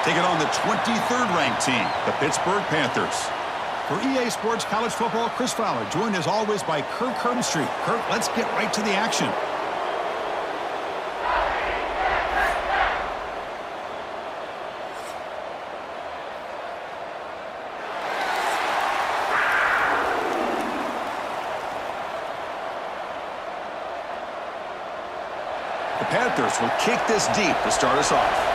taking on the 23rd ranked team, the Pittsburgh Panthers. For EA Sports College Football, Chris Fowler, joined as always by Kirk Herbstreit. Kirk, let's get right to the action. The Panthers will kick this deep to start us off.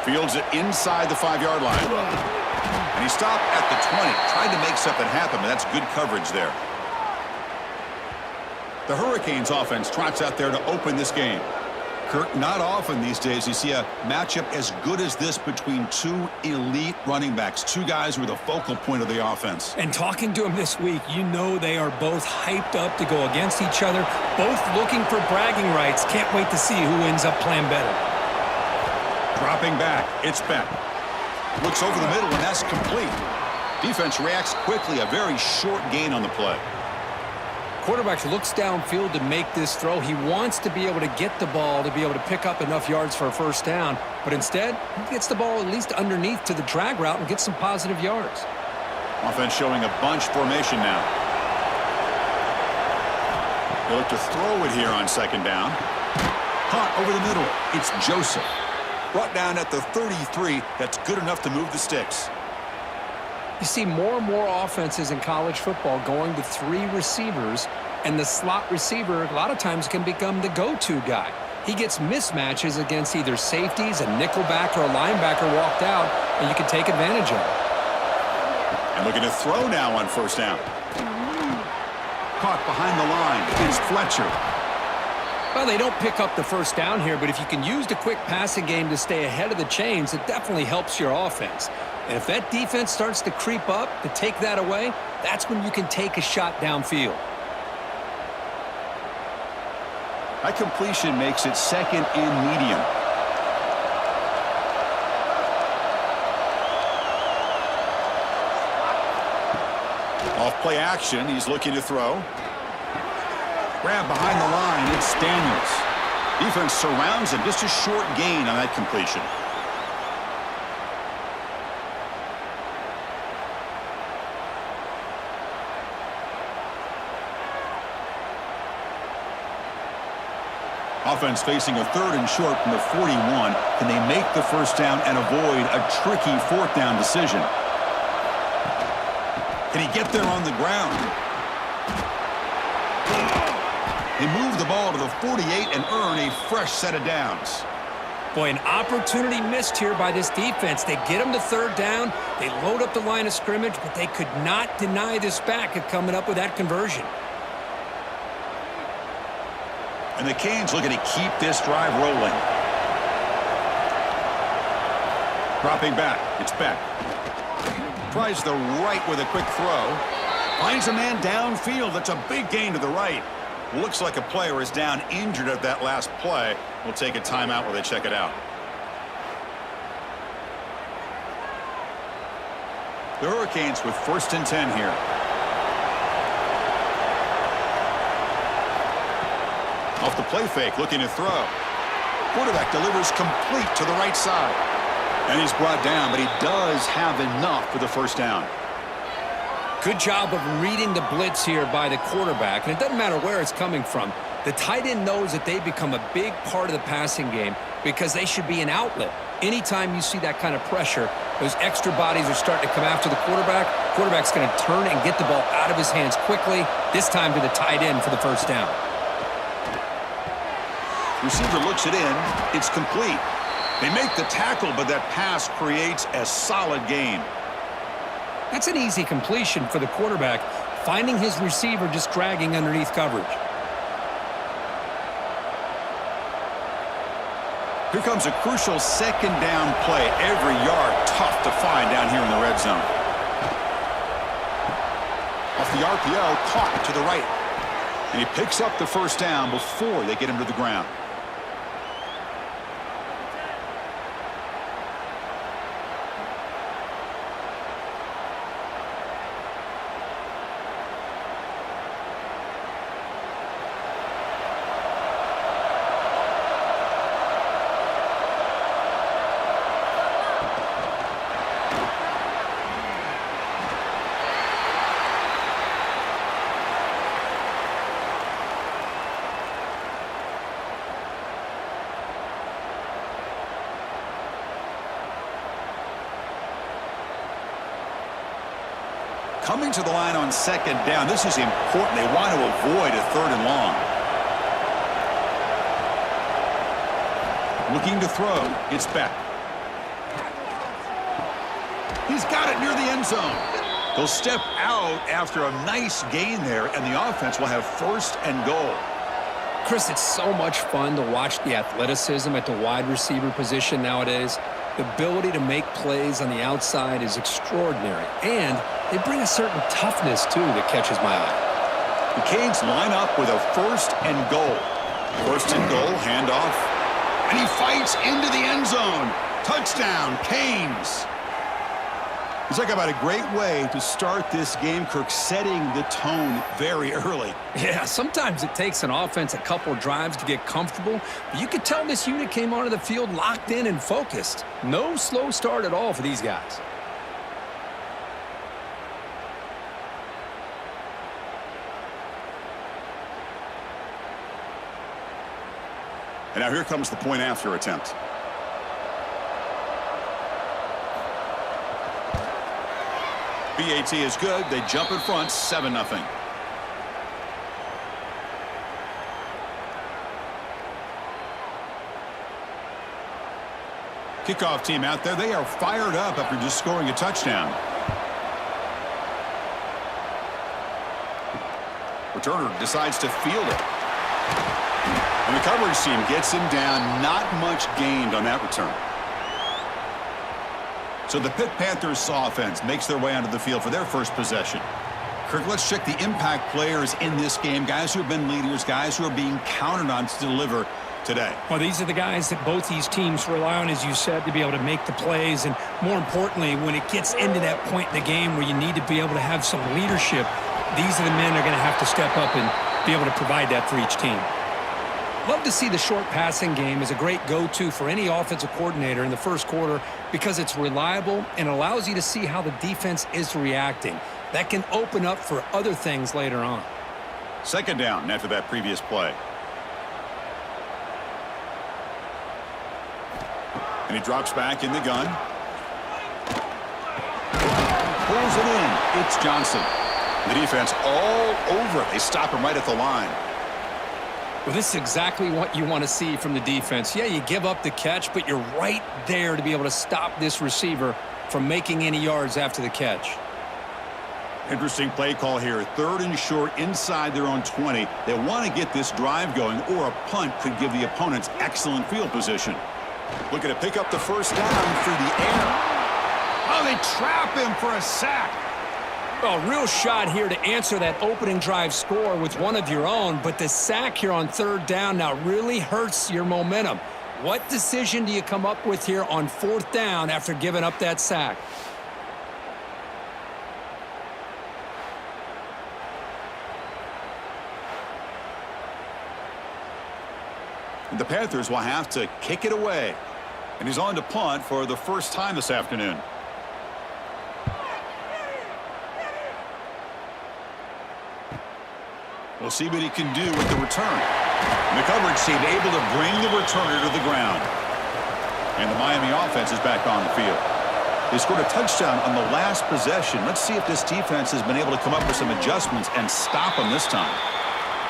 Fields it inside the 5-yard line. And he stopped at the 20, trying to make something happen, but that's good coverage there. The Hurricanes offense trots out there to open this game. Kirk, not often these days you see a matchup as good as this between two elite running backs, two guys who are the focal point of the offense. And talking to them this week, you know they are both hyped up to go against each other, both looking for bragging rights. Can't wait to see who ends up playing better. Dropping back, it's Beck. Looks over the middle, and that's complete. Defense reacts quickly, a very short gain on the play. Quarterback looks downfield to make this throw. He wants to be able to get the ball to be able to pick up enough yards for a first down, but instead, he gets the ball at least underneath to the drag route and gets some positive yards. Offense showing a bunch formation now. They look to throw it here on second down. Caught over the middle. It's Joseph. Brought down at the 33. That's good enough to move the sticks. You see more and more offenses in college football going to 3 receivers, and the slot receiver a lot of times can become the go-to guy. He gets mismatches against either safeties, a nickelback, or a linebacker walked out, and you can take advantage of it. And looking to throw now on first down. Caught behind the line. It's Fletcher. Well, they don't pick up the first down here, but if you can use the quick passing game to stay ahead of the chains, it definitely helps your offense. And if that defense starts to creep up to take that away, that's when you can take a shot downfield. That completion makes it second and medium. Off play action, he's looking to throw. Grab behind the line, it's Daniels. Defense surrounds him, just a short gain on that completion. Offense facing a 3rd and short from the 41. Can they make the first down and avoid a tricky 4th down decision? Can he get there on the ground? They move the ball to the 48 and earn a fresh set of downs. Boy, an opportunity missed here by this defense. They get them to 3rd down. They load up the line of scrimmage, but they could not deny this back of coming up with that conversion. And the Canes looking to keep this drive rolling. Dropping back, it's Beck. Tries the right with a quick throw. Finds a man downfield. That's a big gain to the right. Looks like a player is down injured at that last play. We'll take a timeout while they check it out. The Hurricanes with 1st and 10 here. Off the play fake, looking to throw. Quarterback delivers complete to the right side. And he's brought down, but he does have enough for the first down. Good job of reading the blitz here by the quarterback, and it doesn't matter where it's coming from. The tight end knows that they become a big part of the passing game because they should be an outlet. Anytime you see that kind of pressure, those extra bodies are starting to come after the quarterback. Quarterback's going to turn and get the ball out of his hands quickly, this time to the tight end for the first down. Receiver looks it in. It's complete. They make the tackle, but that pass creates a solid gain. That's an easy completion for the quarterback, finding his receiver just dragging underneath coverage. Here comes a crucial 2nd down play. Every yard tough to find down here in the red zone. Off the RPO, caught to the right. And he picks up the first down before they get him to the ground. Coming to the line on second down. This is important. They want to avoid a 3rd and long. Looking to throw. It's Beck. He's got it near the end zone. They'll step out after a nice gain there, and the offense will have 1st and goal. Chris, it's so much fun to watch the athleticism at the wide receiver position nowadays. The ability to make plays on the outside is extraordinary, and they bring a certain toughness, too, that catches my eye. The Canes line up with a 1st and goal. 1st and goal, handoff, and he fights into the end zone. Touchdown, Canes. You talk about a great way to start this game, Kirk, setting the tone very early. Yeah, sometimes it takes an offense a couple of drives to get comfortable, but you could tell this unit came onto the field locked in and focused. No slow start at all for these guys. And now here comes the point after attempt. BAT is good. They jump in front, 7-0. Kickoff team out there. They are fired up after just scoring a touchdown. Returner decides to field it. And the coverage team gets him down. Not much gained on that return. So the Pitt Panthers offense makes their way onto the field for their first possession. Kirk, let's check the impact players in this game. Guys who have been leaders, guys who are being counted on to deliver today. Well, these are the guys that both these teams rely on, as you said, to be able to make the plays. And more importantly, when it gets into that point in the game where you need to be able to have some leadership, these are the men that are going to have to step up and be able to provide that for each team. Love to see the short passing game as a great go-to for any offensive coordinator in the first quarter because it's reliable and allows you to see how the defense is reacting. That can open up for other things later on. 2nd down after that previous play. And he drops back in the gun. Pulls it in. It's Johnson. The defense all over it. They stop him right at the line. Well, this is exactly what you want to see from the defense. Yeah, you give up the catch, but you're right there to be able to stop this receiver from making any yards after the catch. Interesting play call here. 3rd and short inside their own 20. They want to get this drive going, or a punt could give the opponents excellent field position. Looking to pick up the 1st down through the air. Oh, they trap him for a sack. Well, real shot here to answer that opening drive score with one of your own, but the sack here on 3rd down now really hurts your momentum. What decision do you come up with here on 4th down after giving up that sack? The Panthers will have to kick it away. And he's on to punt for the first time this afternoon. We'll see what he can do with the return. And the coverage team able to bring the returner to the ground. And the Miami offense is back on the field. They scored a touchdown on the last possession. Let's see if this defense has been able to come up with some adjustments and stop them this time.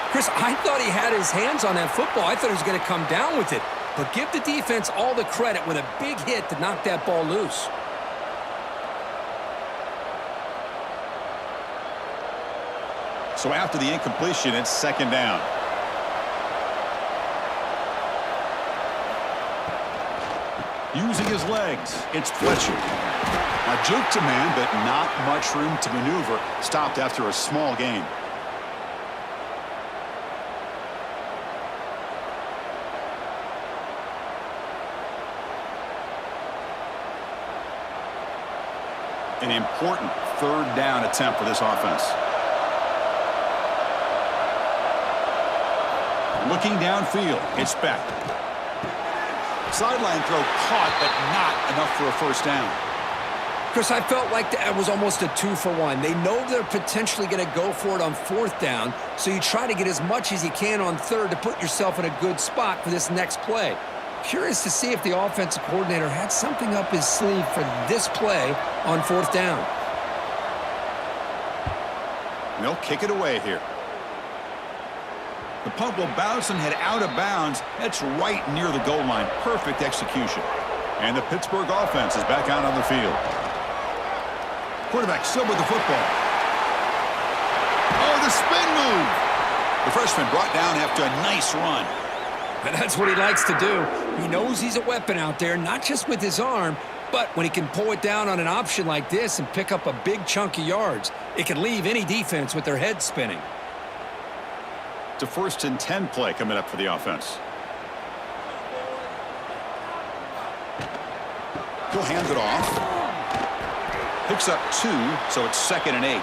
Chris, I thought he had his hands on that football. I thought he was going to come down with it. But give the defense all the credit with a big hit to knock that ball loose. So after the incompletion, it's 2nd down. Using his legs, it's Fletcher. A juke to man, but not much room to maneuver. Stopped after a small gain. An important 3rd down attempt for this offense. Looking downfield, it's Beck. Sideline throw caught, but not enough for a 1st down. Chris, I felt like that was almost a 2-for-1. They know they're potentially going to go for it on 4th down, so you try to get as much as you can on 3rd to put yourself in a good spot for this next play. Curious to see if the offensive coordinator had something up his sleeve for this play on 4th down. They'll kick it away here. The punt will bounce and head out of bounds. That's right near the goal line. Perfect execution. And the Pittsburgh offense is back out on the field. Quarterback still with the football. Oh, the spin move. The freshman brought down after a nice run. And that's what he likes to do. He knows he's a weapon out there, not just with his arm, but when he can pull it down on an option like this and pick up a big chunk of yards, it can leave any defense with their head spinning. It's a 1st and 10 play coming up for the offense. He'll hand it off. Picks up 2, so it's 2nd and 8.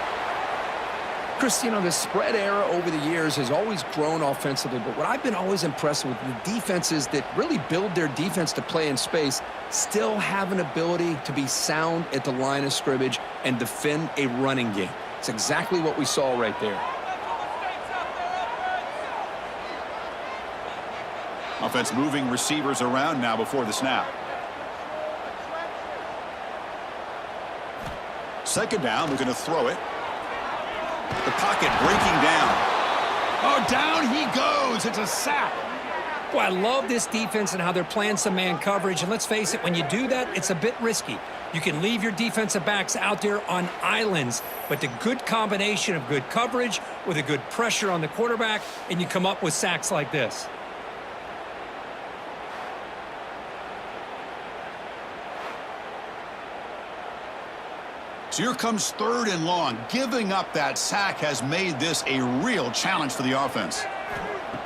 Chris, you know, the spread era over the years has always grown offensively, but what I've been always impressed with the defenses that really build their defense to play in space still have an ability to be sound at the line of scrimmage and defend a running game. It's exactly what we saw right there. Offense moving receivers around now before the snap. 2nd down, they're going to throw it. The pocket breaking down. Oh, down he goes. It's a sack. Boy, I love this defense and how they're playing some man coverage. And let's face it, when you do that, it's a bit risky. You can leave your defensive backs out there on islands, but the good combination of good coverage with a good pressure on the quarterback, and you come up with sacks like this. So here comes 3rd and long. Giving up that sack has made this a real challenge for the offense.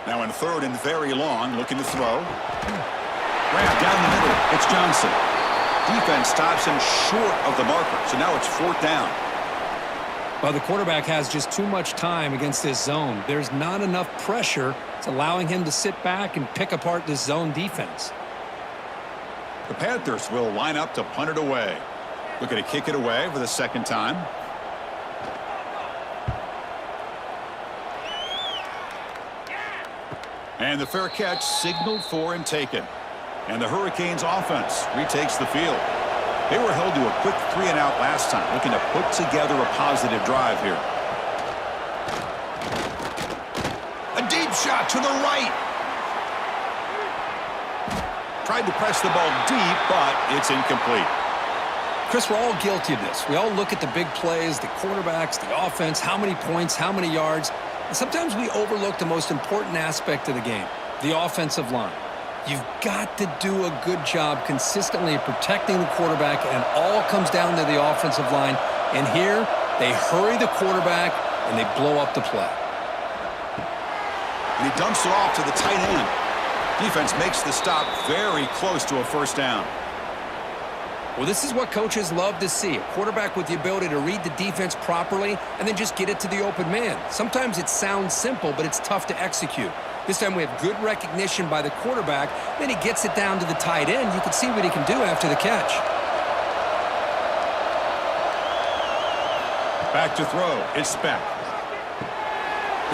Now in 3rd and very long, looking to throw. Grab down the middle. It's Johnson. Defense stops him short of the marker. So now it's 4th down. Well, the quarterback has just too much time against this zone. There's not enough pressure. It's allowing him to sit back and pick apart this zone defense. The Panthers will line up to punt it away. Looking to kick it away for the 2nd time. And the fair catch signaled for and taken. And the Hurricanes offense retakes the field. They were held to a quick 3-and-out last time, looking to put together a positive drive here. A deep shot to the right. Tried to press the ball deep, but it's incomplete. Chris, we're all guilty of this. We all look at the big plays, the quarterbacks, the offense, how many points, how many yards. And sometimes we overlook the most important aspect of the game, the offensive line. You've got to do a good job consistently protecting the quarterback, and it all comes down to the offensive line. And here, they hurry the quarterback, and they blow up the play. And he dumps it off to the tight end. Defense makes the stop very close to a 1st down. Well, this is what coaches love to see. A quarterback with the ability to read the defense properly and then just get it to the open man. Sometimes it sounds simple, but it's tough to execute. This time we have good recognition by the quarterback. Then he gets it down to the tight end. You can see what he can do after the catch. Back to throw. It's Speck.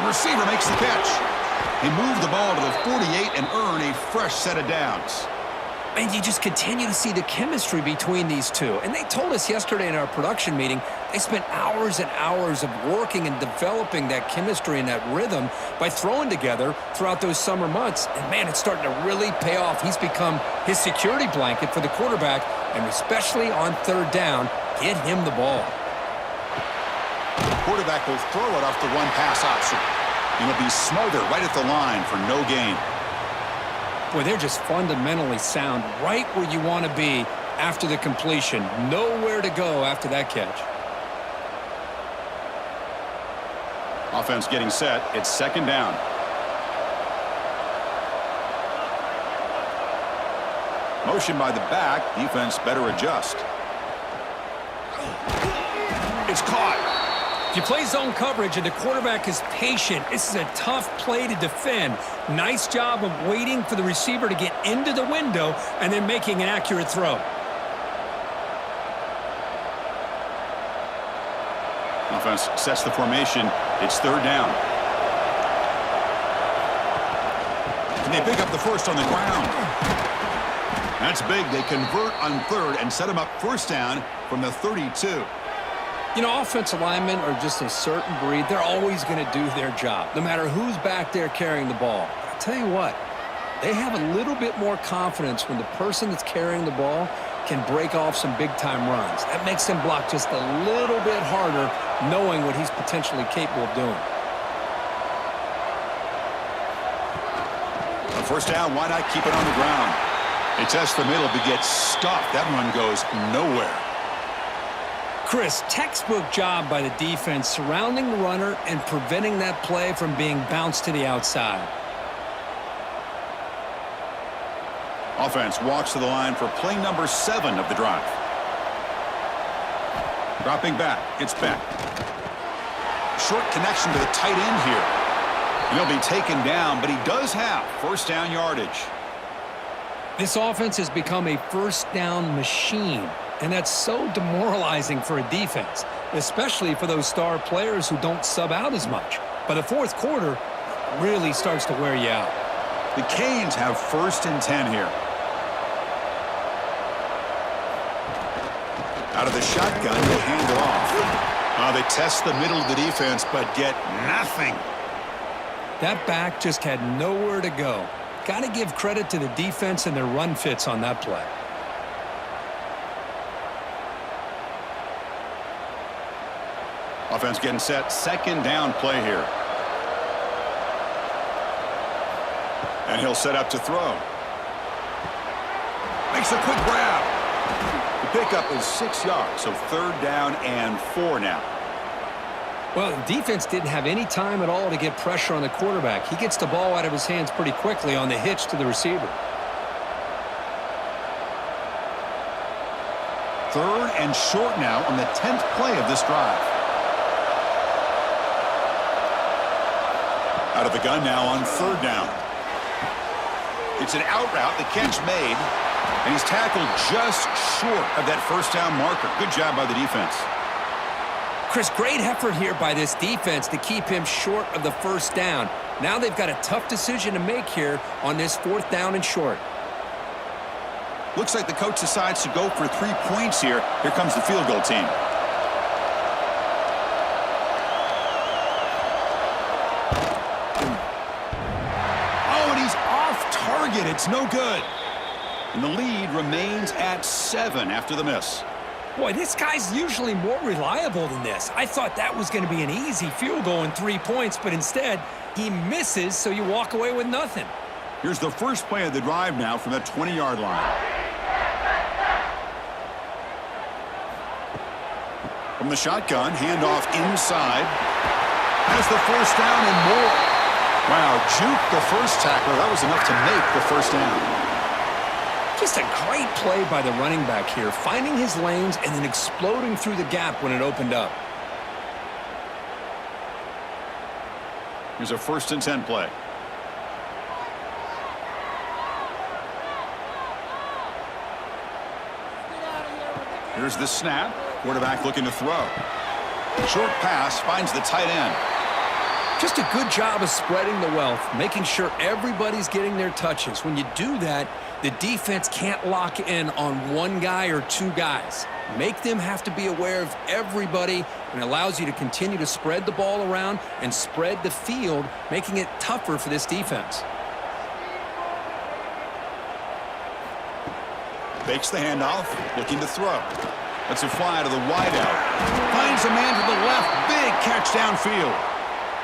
The receiver makes the catch. He moved the ball to the 48 and earn a fresh set of downs. And you just continue to see the chemistry between these two. And they told us yesterday in our production meeting, they spent hours and hours of working and developing that chemistry and that rhythm by throwing together throughout those summer months. And, man, it's starting to really pay off. He's become his security blanket for the quarterback, and especially on 3rd down, get him the ball. The quarterback will throw it off the one-pass option. He'll be smothered right at the line for no gain. Boy, they're just fundamentally sound, right where you want to be after the completion. Nowhere to go after that catch. Offense getting set. It's 2nd down. Motion by the back. Defense better adjust. It's caught. If you play zone coverage and the quarterback is patient, this is a tough play to defend. Nice job of waiting for the receiver to get into the window and then making an accurate throw. Offense sets the formation. It's 3rd down. Can they pick up the first on the ground? That's big. They convert on 3rd and set him up 1st down from the 32. You know, offensive linemen are just a certain breed. They're always going to do their job, no matter who's back there carrying the ball. But I'll tell you what, they have a little bit more confidence when the person that's carrying the ball can break off some big-time runs. That makes him block just a little bit harder, knowing what he's potentially capable of doing. On first down, why not keep it on the ground? They test the middle, but gets stuffed. That run goes nowhere. Chris, textbook job by the defense surrounding the runner and preventing that play from being bounced to the outside. Offense walks to the line for play number 7 of the drive. Dropping back, it's Beck. Short connection to the tight end here. He'll be taken down, but he does have first down yardage. This offense has become a first down machine, and that's so demoralizing for a defense, especially for those star players who don't sub out as much. By the fourth quarter, it really starts to wear you out. The Canes have first and 10 here. Out of the shotgun, they hand it off. They test the middle of the defense, but get nothing. That back just had nowhere to go. Got to give credit to the defense and their run fits on that play. Offense getting set. Second down play here. And he'll set up to throw. Makes a quick grab. The pickup is 6 yards, so third down and 4 now. Well, the defense didn't have any time at all to get pressure on the quarterback. He gets the ball out of his hands pretty quickly on the hitch to the receiver. Third and short now on the 10th play of this drive. Out of the gun now on third down. It's an out route, the catch made, and he's tackled just short of that first down marker. Good job by the defense. Chris, great effort here by this defense to keep him short of the first down. Now they've got a tough decision to make here on this fourth down and short. Looks like the coach decides to go for 3 points here. Here comes the field goal team. Oh, and he's off target. It's no good. And the lead remains at 7 after the miss. Boy, this guy's usually more reliable than this. I thought that was going to be an easy field goal and 3 points, but instead he misses, so you walk away with nothing. Here's the first play of the drive now from that 20-yard line. From the shotgun, handoff inside. Has the first down and more. Wow, juke the first tackler. That was enough to make the first down. Just a great play by the running back here, finding his lanes and then exploding through the gap when it opened up. Here's a first and 10 play. Here's the snap. Quarterback looking to throw. Short pass finds the tight end. Just a good job of spreading the wealth, making sure everybody's getting their touches. When you do that, the defense can't lock in on one guy or two guys. Make them have to be aware of everybody, and it allows you to continue to spread the ball around and spread the field, making it tougher for this defense. Fakes the handoff, looking to throw. That's a fly to the wide out. Finds a man to the left. Big catch downfield.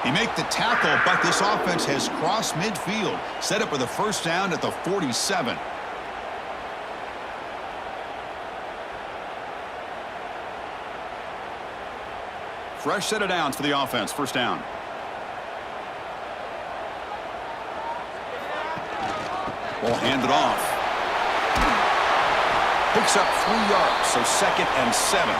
He made the tackle, but this offense has crossed midfield. Set up with a first down at the 47. Fresh set of downs for the offense. First down. Ball handed off. Picks up 3 yards, so second and 7.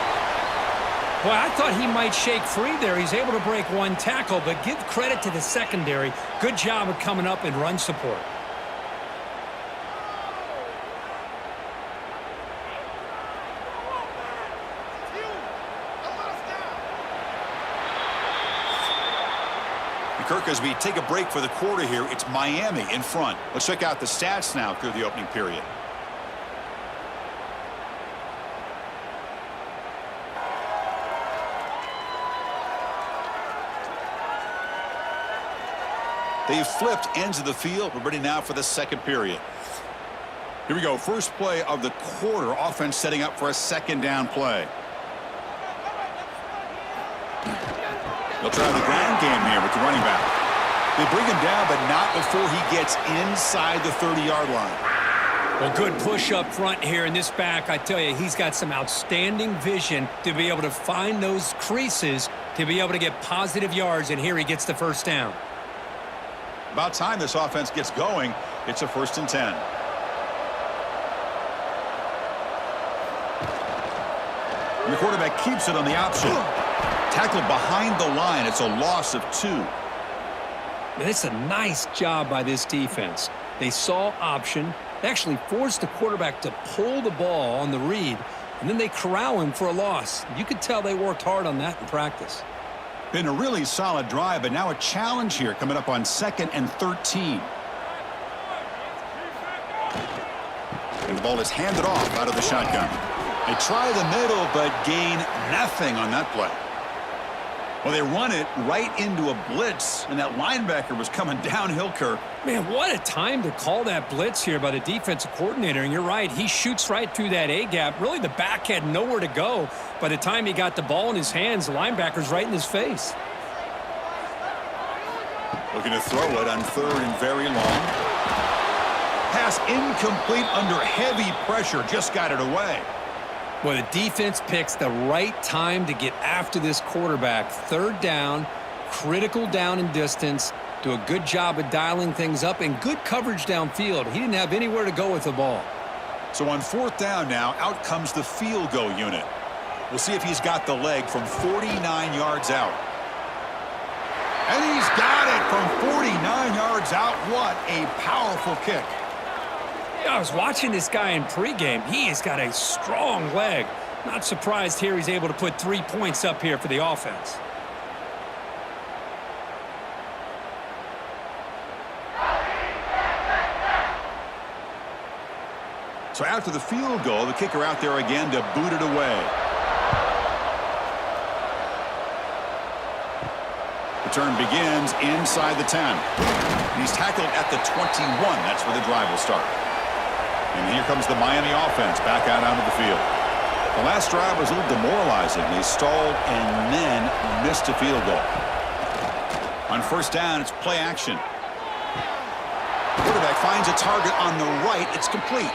Boy, I thought he might shake free there. He's able to break one tackle, but give credit to the secondary. Good job of coming up in run support. Kirk, as we take a break for the quarter here, it's Miami in front. Let's check out the stats now through the opening period. They've flipped ends of the field. We're ready now for the second period. Here we go. First play of the quarter. Offense setting up for a second down play. They'll try the ground game here with the running back. They bring him down, but not before he gets inside the 30-yard line. Well, good push up front here in this back. I tell you, he's got some outstanding vision to be able to find those creases to be able to get positive yards, and here he gets the first down. About time this offense gets going. It's a 1st and 10. And the quarterback keeps it on the option. Tackled behind the line. It's a loss of 2. And it's a nice job by this defense. They saw option. They actually forced the quarterback to pull the ball on the read, and then they corral him for a loss. You could tell they worked hard on that in practice. Been a really solid drive, but now a challenge here coming up on 2nd and 13. And the ball is handed off out of the shotgun. They try the middle, but gain nothing on that play. Well, they run it right into a blitz, and that linebacker was coming downhill, Kirk. Man, what a time to call that blitz here by the defensive coordinator. And you're right, he shoots right through that A-gap. Really, the back had nowhere to go. By the time he got the ball in his hands, the linebacker's right in his face. Looking to throw it on 3rd and very long. Pass incomplete under heavy pressure. Just got it away. Well, the defense picks the right time to get after this quarterback. 3rd down, critical down and distance. Do a good job of dialing things up and good coverage downfield. He didn't have anywhere to go with the ball. So on 4th down now, out comes the field goal unit. We'll see if he's got the leg from 49 yards out. And he's got it from 49 yards out. What a powerful kick. I was watching this guy in pregame. He has got a strong leg. Not surprised here he's able to put 3 points up here for the offense. So after the field goal, the kicker out there again to boot it away. Return begins inside the 10. He's tackled at the 21. That's where the drive will start. And here comes the Miami offense back out onto the field. The last drive was a little demoralizing. They stalled and then missed a field goal. On 1st down, it's play action. The quarterback finds a target on the right. It's complete.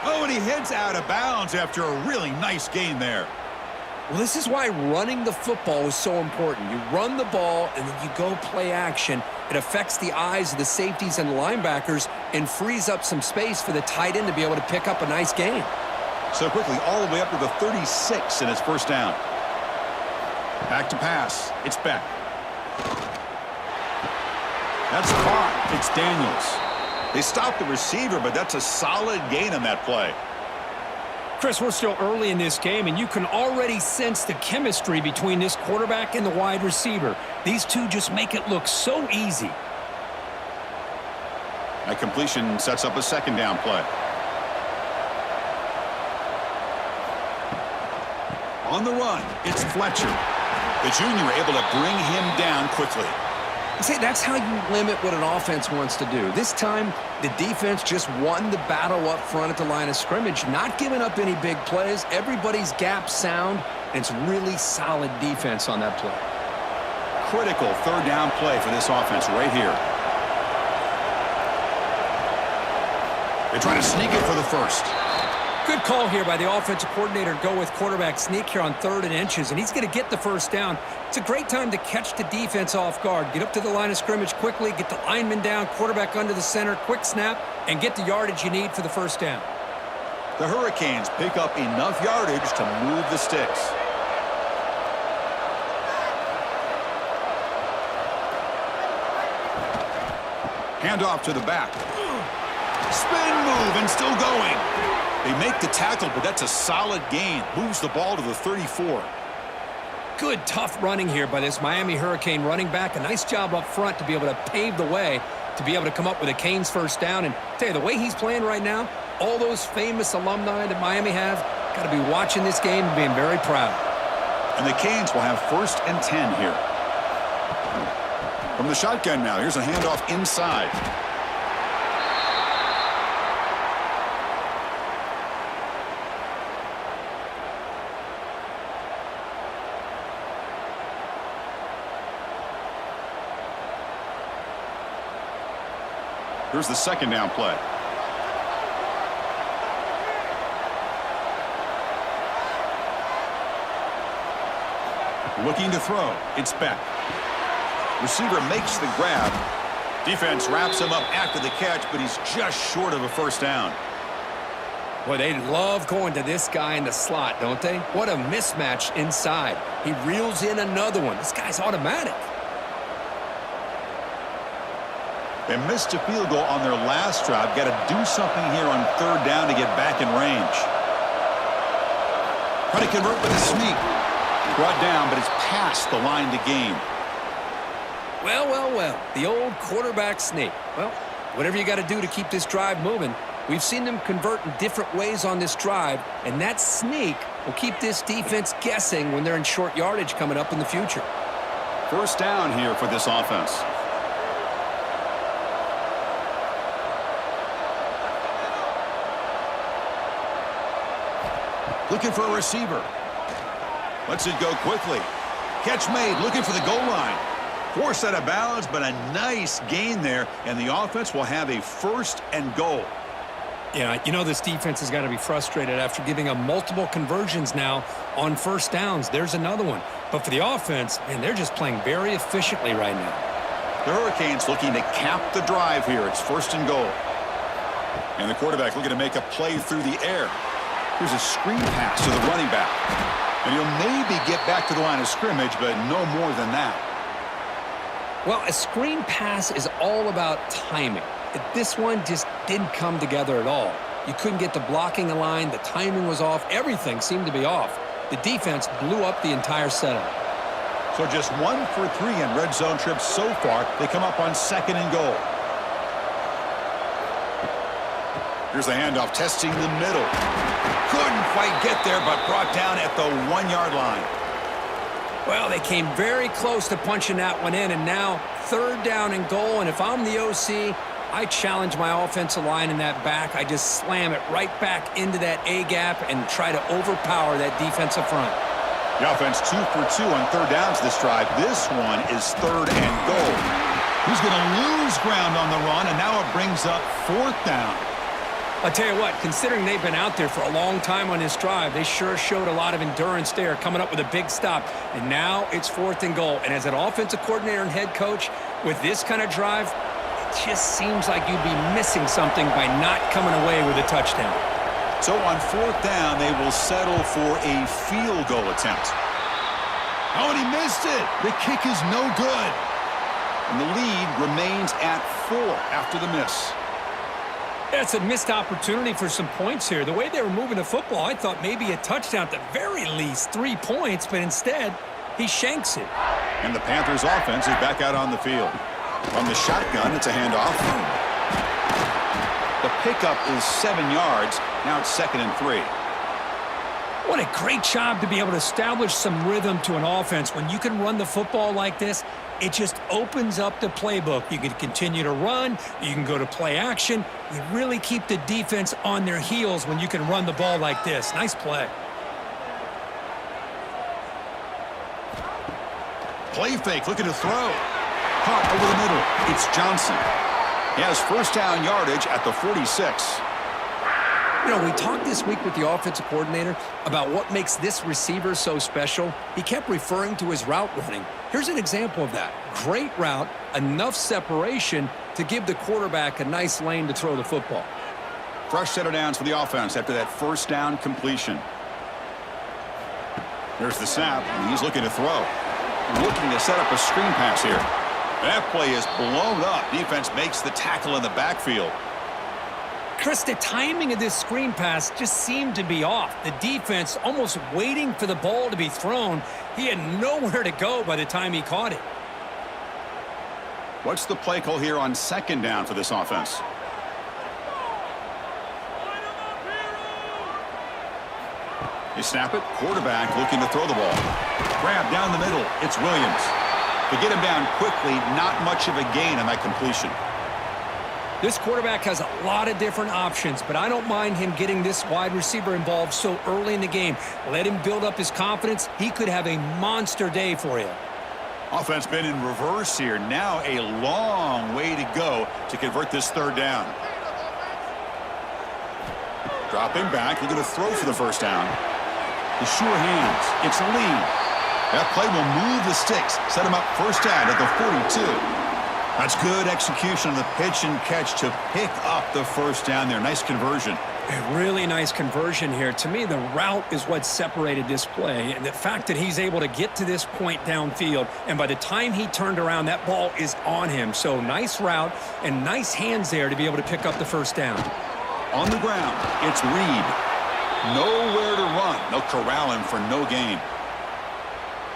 Oh, and he heads out of bounds after a really nice gain there. Well, this is why running the football is so important. You run the ball, and then you go play action. It affects the eyes of the safeties and the linebackers and frees up some space for the tight end to be able to pick up a nice gain. So quickly, all the way up to the 36, and it's 1st down. Back to pass. It's Beck. That's caught. It's Daniels. They stopped the receiver, but that's a solid gain on that play. Chris, we're still early in this game, and you can already sense the chemistry between this quarterback and the wide receiver. These two just make it look so easy. That completion sets up a 2nd down play. On the run, it's Fletcher. The junior able to bring him down quickly. See, that's how you limit what an offense wants to do. This time, the defense just won the battle up front at the line of scrimmage, not giving up any big plays. Everybody's gap sound, and it's really solid defense on that play. Critical 3rd down play for this offense right here. They try to sneak it for the 1st. Good call here by the offensive coordinator to go with quarterback sneak here on 3rd and inches, and he's going to get the 1st down. It's a great time to catch the defense off guard. Get up to the line of scrimmage quickly, get the lineman down, quarterback under the center, quick snap, and get the yardage you need for the 1st down. The Hurricanes pick up enough yardage to move the sticks. Handoff to the back. Spin move and still going. They make the tackle, but that's a solid gain. Moves the ball to the 34. Good, tough running here by this Miami Hurricane running back. A nice job up front to be able to pave the way to be able to come up with a Canes 1st down. And tell you, the way he's playing right now, all those famous alumni that Miami have, got to be watching this game and being very proud. And the Canes will have 1st and 10 here. From From the shotgun now, here's a handoff inside. Here's the second down play. Looking to throw. It's Beck. Receiver makes the grab. Defense wraps him up after the catch, but he's just short of a first down. Well, they love going to this guy in the slot, don't they? What a mismatch inside. He reels in another one. This guy's automatic. They missed a field goal on their last drive. Got to do something here on third down to get back in range. Try to convert with a sneak. Brought down, but it's past the line to gain. Well, well, well. The old quarterback sneak. Well, whatever you got to do to keep this drive moving. We've seen them convert in different ways on this drive, and that sneak will keep this defense guessing when they're in short yardage coming up in the future. First down here for this offense. Looking for a receiver. Lets it go quickly. Catch made, looking for the goal line. Forced out of bounds, but a nice gain there, and the offense will have a first and goal. Yeah, you know this defense has got to be frustrated after giving up multiple conversions now on first downs. There's another one. But for the offense, man, they're just playing very efficiently right now. The Hurricanes looking to cap the drive here. It's first and goal. And the quarterback looking to make a play through the air. Here's a screen pass to the running back. And he'll maybe get back to the line of scrimmage, but no more than that. Well, a screen pass is all about timing. This one just didn't come together at all. You couldn't get the blocking line. The timing was off. Everything seemed to be off. The defense blew up the entire setup. So just 1 for 3 in red zone trips so far. They come up on second and goal. Here's the handoff, testing the middle. Couldn't quite get there, but brought down at the 1-yard line. Well, they came very close to punching that one in, and now third down and goal. And if I'm the OC, I challenge my offensive line in that back. I just slam it right back into that A-gap and try to overpower that defensive front. The offense 2 for 2 on third downs this drive. This one is third and goal. He's going to lose ground on the run, and now it brings up fourth down. I'll tell you what, considering they've been out there for a long time on this drive, they sure showed a lot of endurance there, coming up with a big stop. And now it's fourth and goal. And as an offensive coordinator and head coach, with this kind of drive, it just seems like you'd be missing something by not coming away with a touchdown. So on fourth down, they will settle for a field goal attempt. Oh, and he missed it. The kick is no good. And the lead remains at 4 after the miss. That's a missed opportunity for some points here. The way they were moving the football, I thought maybe a touchdown at the very least, 3 points, but instead, he shanks it. And the Panthers offense is back out on the field. From the shotgun, it's a handoff. The pickup is 7 yards. Now it's second and 3. What a great job to be able to establish some rhythm to an offense. When you can run the football like this, it just opens up the playbook. You can continue to run. You can go to play action. You really keep the defense on their heels when you can run the ball like this. Nice play. Play fake, looking to throw. Caught over the middle. It's Johnson. He has first down yardage at the 46. You know, we talked this week with the offensive coordinator about what makes this receiver so special. He kept referring to his route running. Here's an example of that. Great route, enough separation to give the quarterback a nice lane to throw the football. Fresh set of downs for the offense after that first down completion. There's the snap, and he's looking to throw. Looking to set up a screen pass here. That play is blown up. Defense makes the tackle in the backfield. Chris, the timing of this screen pass just seemed to be off. The defense almost waiting for the ball to be thrown. He had nowhere to go by the time he caught it. What's the play call here on second down for this offense? They snap it. Quarterback looking to throw the ball. Grab down the middle. It's Williams. To get him down quickly, not much of a gain on that completion. This quarterback has a lot of different options, but I don't mind him getting this wide receiver involved so early in the game. Let him build up his confidence. He could have a monster day for you. Offense been in reverse here. Now a long way to go to convert this third down. Dropping back, looking to throw for the first down. The sure hands. It's Lee. That play will move the sticks. Set him up first down at the 42. That's good execution on the pitch and catch to pick up the first down there. Nice conversion. A really nice conversion here. To me, the route is what separated this play, and the fact that he's able to get to this point downfield, and by the time he turned around, that ball is on him. So nice route and nice hands there to be able to pick up the first down. On the ground, it's Reed. Nowhere to run. They'll corral him for no gain.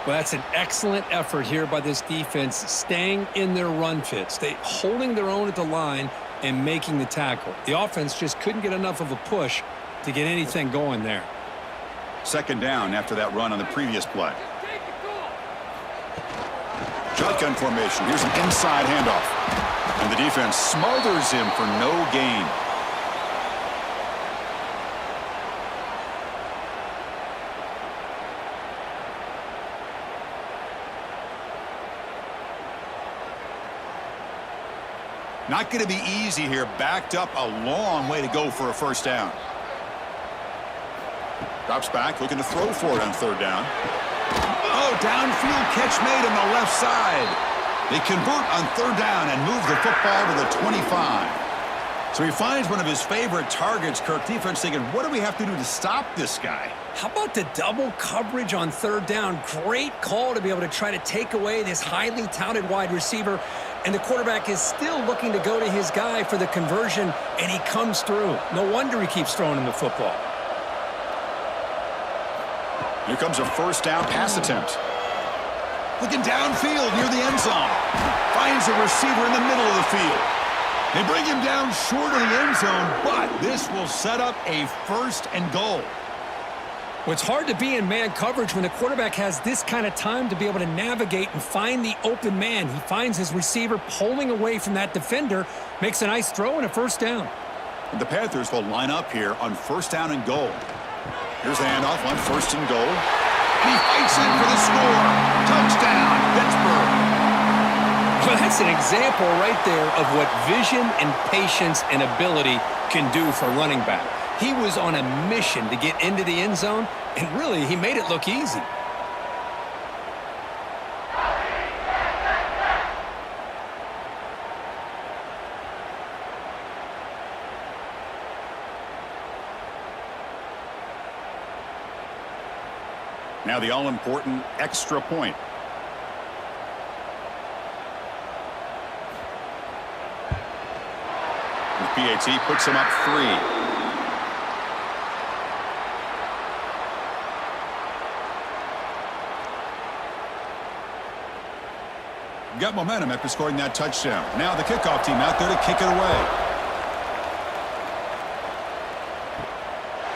Well, that's an excellent effort here by this defense, staying in their run fits. They holding their own at the line and making the tackle. The offense just couldn't get enough of a push to get anything going there. Second down after that run on the previous play. Shotgun formation. Here's an inside handoff. And the defense smothers him for no gain. Not going to be easy here. Backed up a long way to go for a first down. Drops back, looking to throw for it on third down. Oh, downfield catch made on the left side. They convert on third down and move the football to the 25. So he finds one of his favorite targets. Kirk, defense thinking, what do we have to do to stop this guy? How about the double coverage on third down? Great call to be able to try to take away this highly touted wide receiver. And the quarterback is still looking to go to his guy for the conversion, and he comes through. No wonder he keeps throwing him the football. Here comes a first down pass attempt. Looking downfield near the end zone. Finds a receiver in the middle of the field. They bring him down short of the end zone, but this will set up a first and goal. Well, it's hard to be in man coverage when the quarterback has this kind of time to be able to navigate and find the open man. He finds his receiver pulling away from that defender, makes a nice throw and a first down. And the Panthers will line up here on first down and goal. Here's the handoff on first and goal. And he fights in for the score. Touchdown, Pittsburgh. Well, that's an example right there of what vision and patience and ability can do for running back. He was on a mission to get into the end zone, and really, he made it look easy. Now the all-important extra point. The PAT puts him up 3. Got momentum after scoring that touchdown. Now the kickoff team out there to kick it away.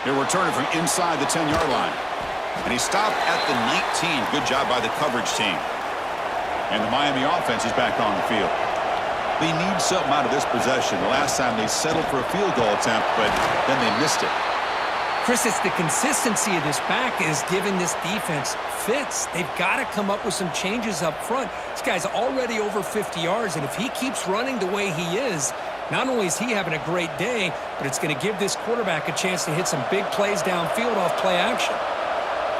He'll return it from inside the 10-yard line. And he stopped at the 19. Good job by the coverage team. And the Miami offense is back on the field. They need something out of this possession. The last time they settled for a field goal attempt, but then they missed it. Chris, it's the consistency of this back is giving this defense fits. They've got to come up with some changes up front. This guy's already over 50 yards, and if he keeps running the way he is, not only is he having a great day, but it's going to give this quarterback a chance to hit some big plays downfield off play action.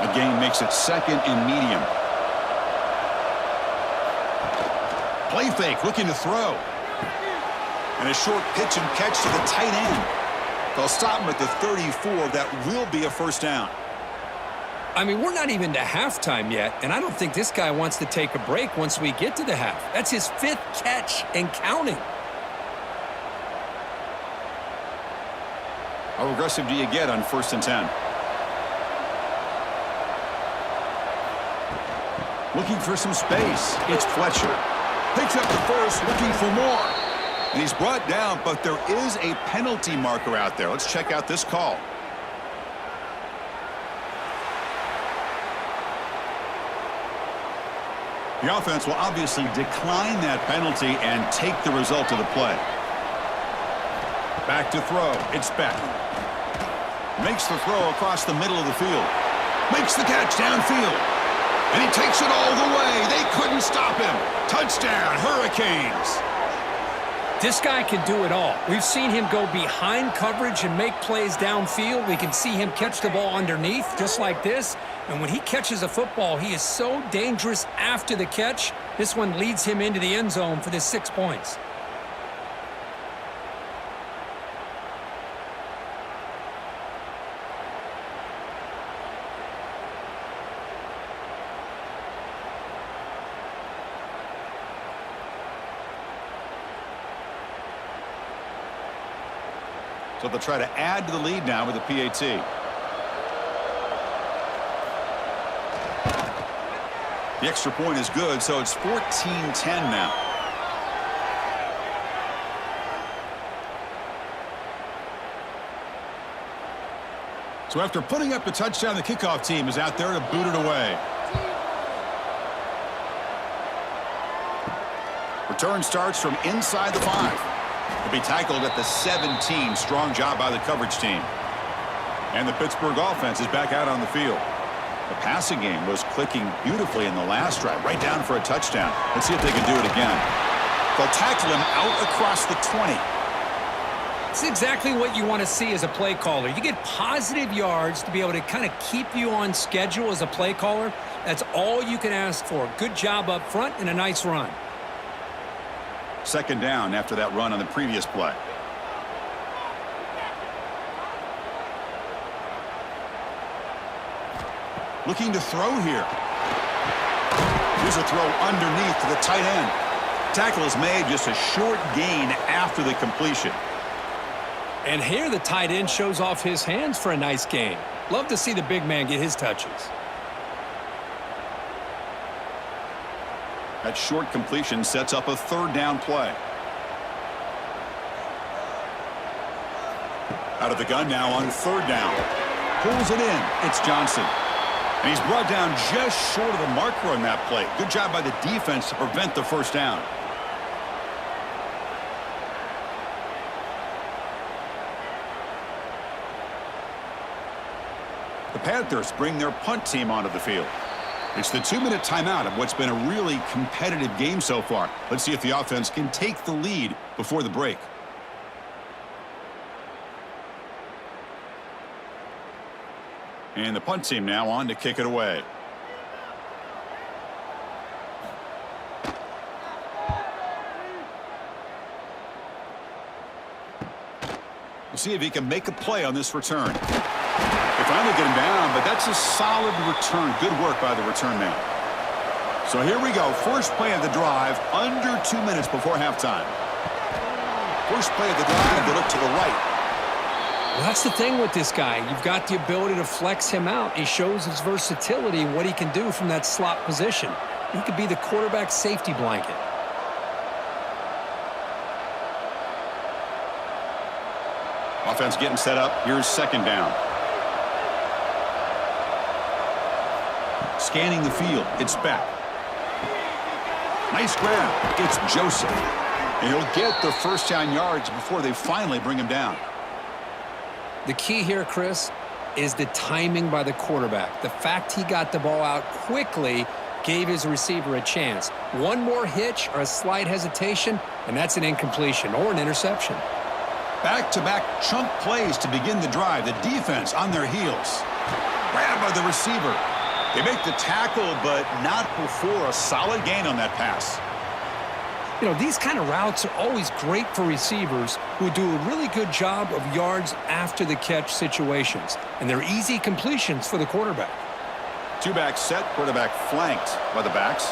The gain makes it second and medium. Play fake, looking to throw. And a short pitch and catch to the tight end. They'll stop him at the 34. That will be a first down. I mean, we're not even to halftime yet, and I don't think this guy wants to take a break once we get to the half. That's his 5th catch and counting. How aggressive do you get on 1st and 10? Looking for some space. It's Fletcher. Picks up the first, looking for more. And he's brought down, but there is a penalty marker out there. Let's check out this call. The offense will obviously decline that penalty and take the result of the play. Back to throw. It's Beck. Makes the throw across the middle of the field. Makes the catch downfield. And he takes it all the way. They couldn't stop him. Touchdown, Hurricanes. This guy can do it all. We've seen him go behind coverage and make plays downfield. We can see him catch the ball underneath, just like this. And when he catches a football, he is so dangerous after the catch. This one leads him into the end zone for the 6 points. So they'll try to add to the lead now with a PAT. The extra point is good, so it's 14-10 now. So after putting up the touchdown, the kickoff team is out there to boot it away. Return starts from inside the 5. Will be tackled at the 17. Strong job by the coverage team. And the Pittsburgh offense is back out on the field. The passing game was clicking beautifully in the last drive, right down for a touchdown. Let's see if they can do it again. They'll tackle him out across the 20. It's exactly what you want to see as a play caller. You get positive yards to be able to kind of keep you on schedule as a play caller. That's all you can ask for. Good job up front and a nice run. Second down after that run on the previous play. Looking to throw here. Here's a throw underneath to the tight end. Tackle is made, just a short gain after the completion. And here the tight end shows off his hands for a nice gain. Love to see the big man get his touches. That short completion sets up a third down play. Out of the gun now on third down. Pulls it in. It's Johnson. And he's brought down just short of the marker on that play. Good job by the defense to prevent the first down. The Panthers bring their punt team onto the field. It's the 2-minute timeout of what's been a really competitive game so far. Let's see if the offense can take the lead before the break. And the punt team now on to kick it away. We'll see if he can make a play on this return. They finally get him down, but that's a solid return. Good work by the return man. So here we go. First play of the drive, under 2 minutes before halftime. First play of the drive, they look to the right. Well, that's the thing with this guy. You've got the ability to flex him out. He shows his versatility and what he can do from that slot position. He could be the quarterback's safety blanket. Offense getting set up. Here's second down. Scanning the field. It's back. Nice grab. It's Joseph. And he'll get the first down yards before they finally bring him down. The key here, Chris, is the timing by the quarterback. The fact he got the ball out quickly gave his receiver a chance. One more hitch or a slight hesitation, and that's an incompletion or an interception. Back-to-back chunk plays to begin the drive. The defense on their heels. Grab by the receiver. They make the tackle, but not before a solid gain on that pass. You know, these kind of routes are always great for receivers who do a really good job of yards after the catch situations. And they're easy completions for the quarterback. Two-back set, quarterback flanked by the backs.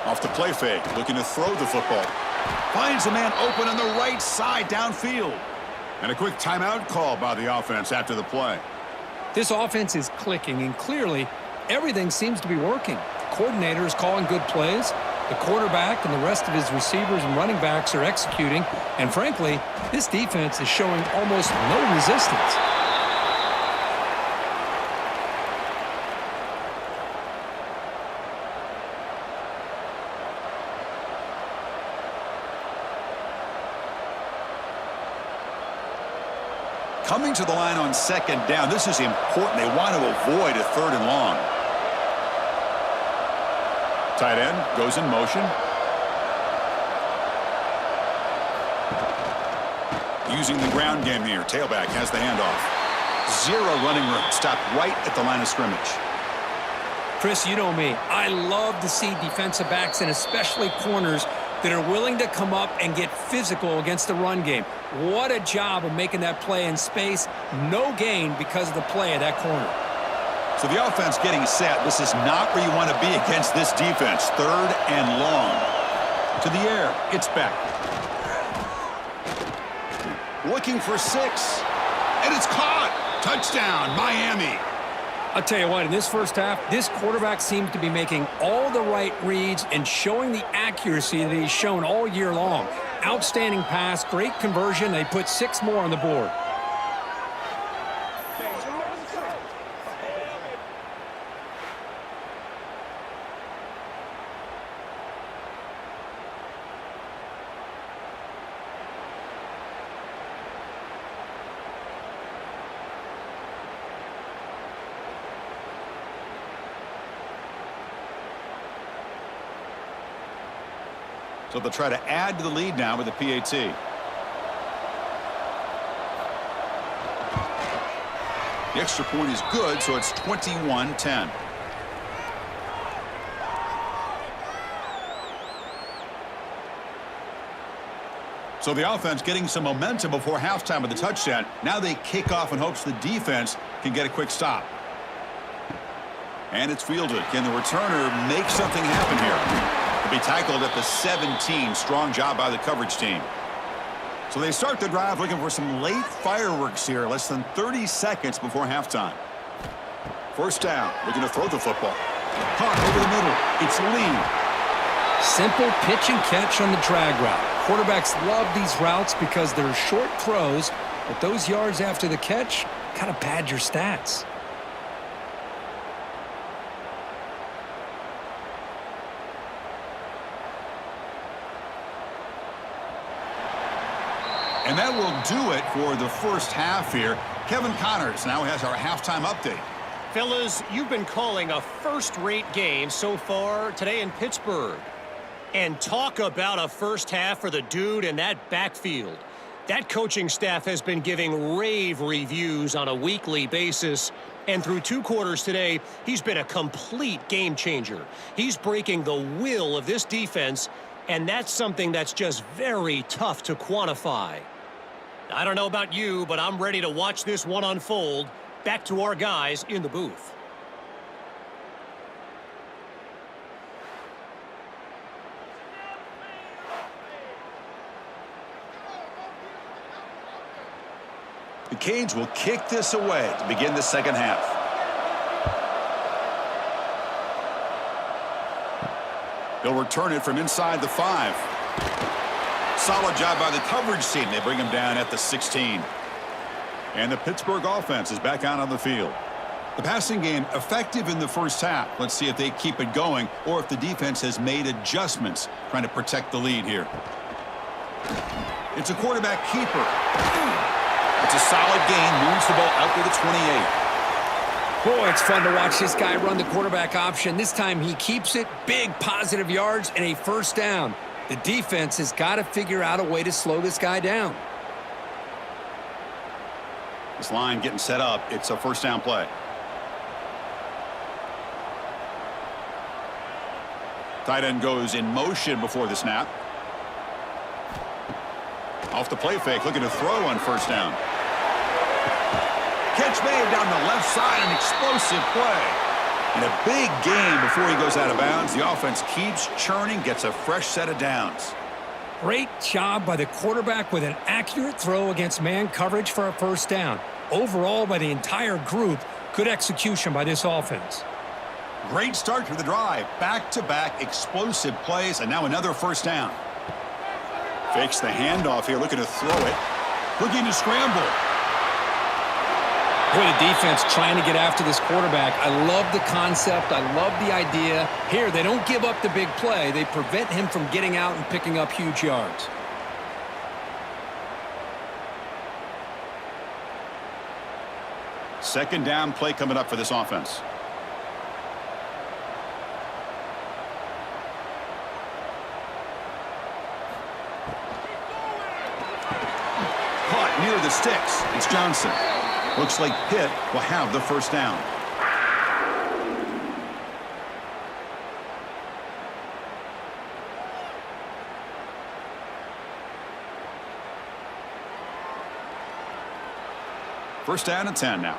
Off the play fake, looking to throw the football. Finds a man open on the right side downfield. And a quick timeout call by the offense after the play. This offense is clicking, and clearly everything seems to be working. The coordinator is calling good plays. The quarterback and the rest of his receivers and running backs are executing. And frankly, this defense is showing almost no resistance. Coming to the line on second down. This is important. They want to avoid a 3rd and long. Tight end goes in motion. Using the ground game here. Tailback has the handoff. 0 running room. Stopped right at the line of scrimmage. Chris, you know me. I love to see defensive backs and especially corners that are willing to come up and get physical against the run game. What a job of making that play in space. No gain because of the play of that corner. So the offense getting set. This is not where you want to be against this defense. 3rd and long. To the air. It's back. Looking for 6. And it's caught. Touchdown, Miami. I'll tell you what, in this first half, this quarterback seems to be making all the right reads and showing the accuracy that he's shown all year long. Outstanding pass, great conversion. They put 6 more on the board. So they'll try to add to the lead now with the PAT. The extra point is good, so it's 21-10. So the offense getting some momentum before halftime with the touchdown. Now they kick off in hopes the defense can get a quick stop. And it's fielded. Can the returner make something happen here? Be tackled at the 17. Strong job by the coverage team. So they start the drive looking for some late fireworks here. Less than 30 seconds before halftime. First down. Looking to throw the football. Caught over the middle. It's Lee. Simple pitch and catch on the drag route. Quarterbacks love these routes because they're short throws, but those yards after the catch kind of pad your stats. And that will do it for the first half here. Kevin Connors now has our halftime update. Fellas, you've been calling a first-rate game so far today in Pittsburgh. And talk about a first half for the dude in that backfield. That coaching staff has been giving rave reviews on a weekly basis. And through 2 quarters today, he's been a complete game changer. He's breaking the will of this defense, and that's something that's just very tough to quantify. I don't know about you, but I'm ready to watch this one unfold. Back to our guys in the booth. The Canes will kick this away to begin the second half. They'll return it from inside the 5. Solid job by the coverage team. They bring him down at the 16. And the Pittsburgh offense is back out on the field. The passing game effective in the first half. Let's see if they keep it going or if the defense has made adjustments trying to protect the lead here. It's a quarterback keeper. It's a solid gain. Moves the ball out to the 28. Boy, it's fun to watch this guy run the quarterback option. This time he keeps it. Big positive yards and a first down. The defense has got to figure out a way to slow this guy down. This line getting set up. It's a first down play. Tight end goes in motion before the snap. Off the play fake, looking to throw on first down. Catch made down the left side, an explosive play. And a big gain before he goes out of bounds. The offense keeps churning, gets a fresh set of downs. Great job by the quarterback with an accurate throw against man coverage for a first down. Overall, by the entire group, good execution by this offense. Great start to the drive. Back-to-back explosive plays, and now another first down. Fakes the handoff here, looking to throw it. Looking to scramble. Boy, the defense trying to get after this quarterback. I love the concept. I love the idea. Here, they don't give up the big play. They prevent him from getting out and picking up huge yards. Second down play coming up for this offense. Caught near the sticks. It's Johnson. Looks like Pitt will have the first down. First down and 10 now.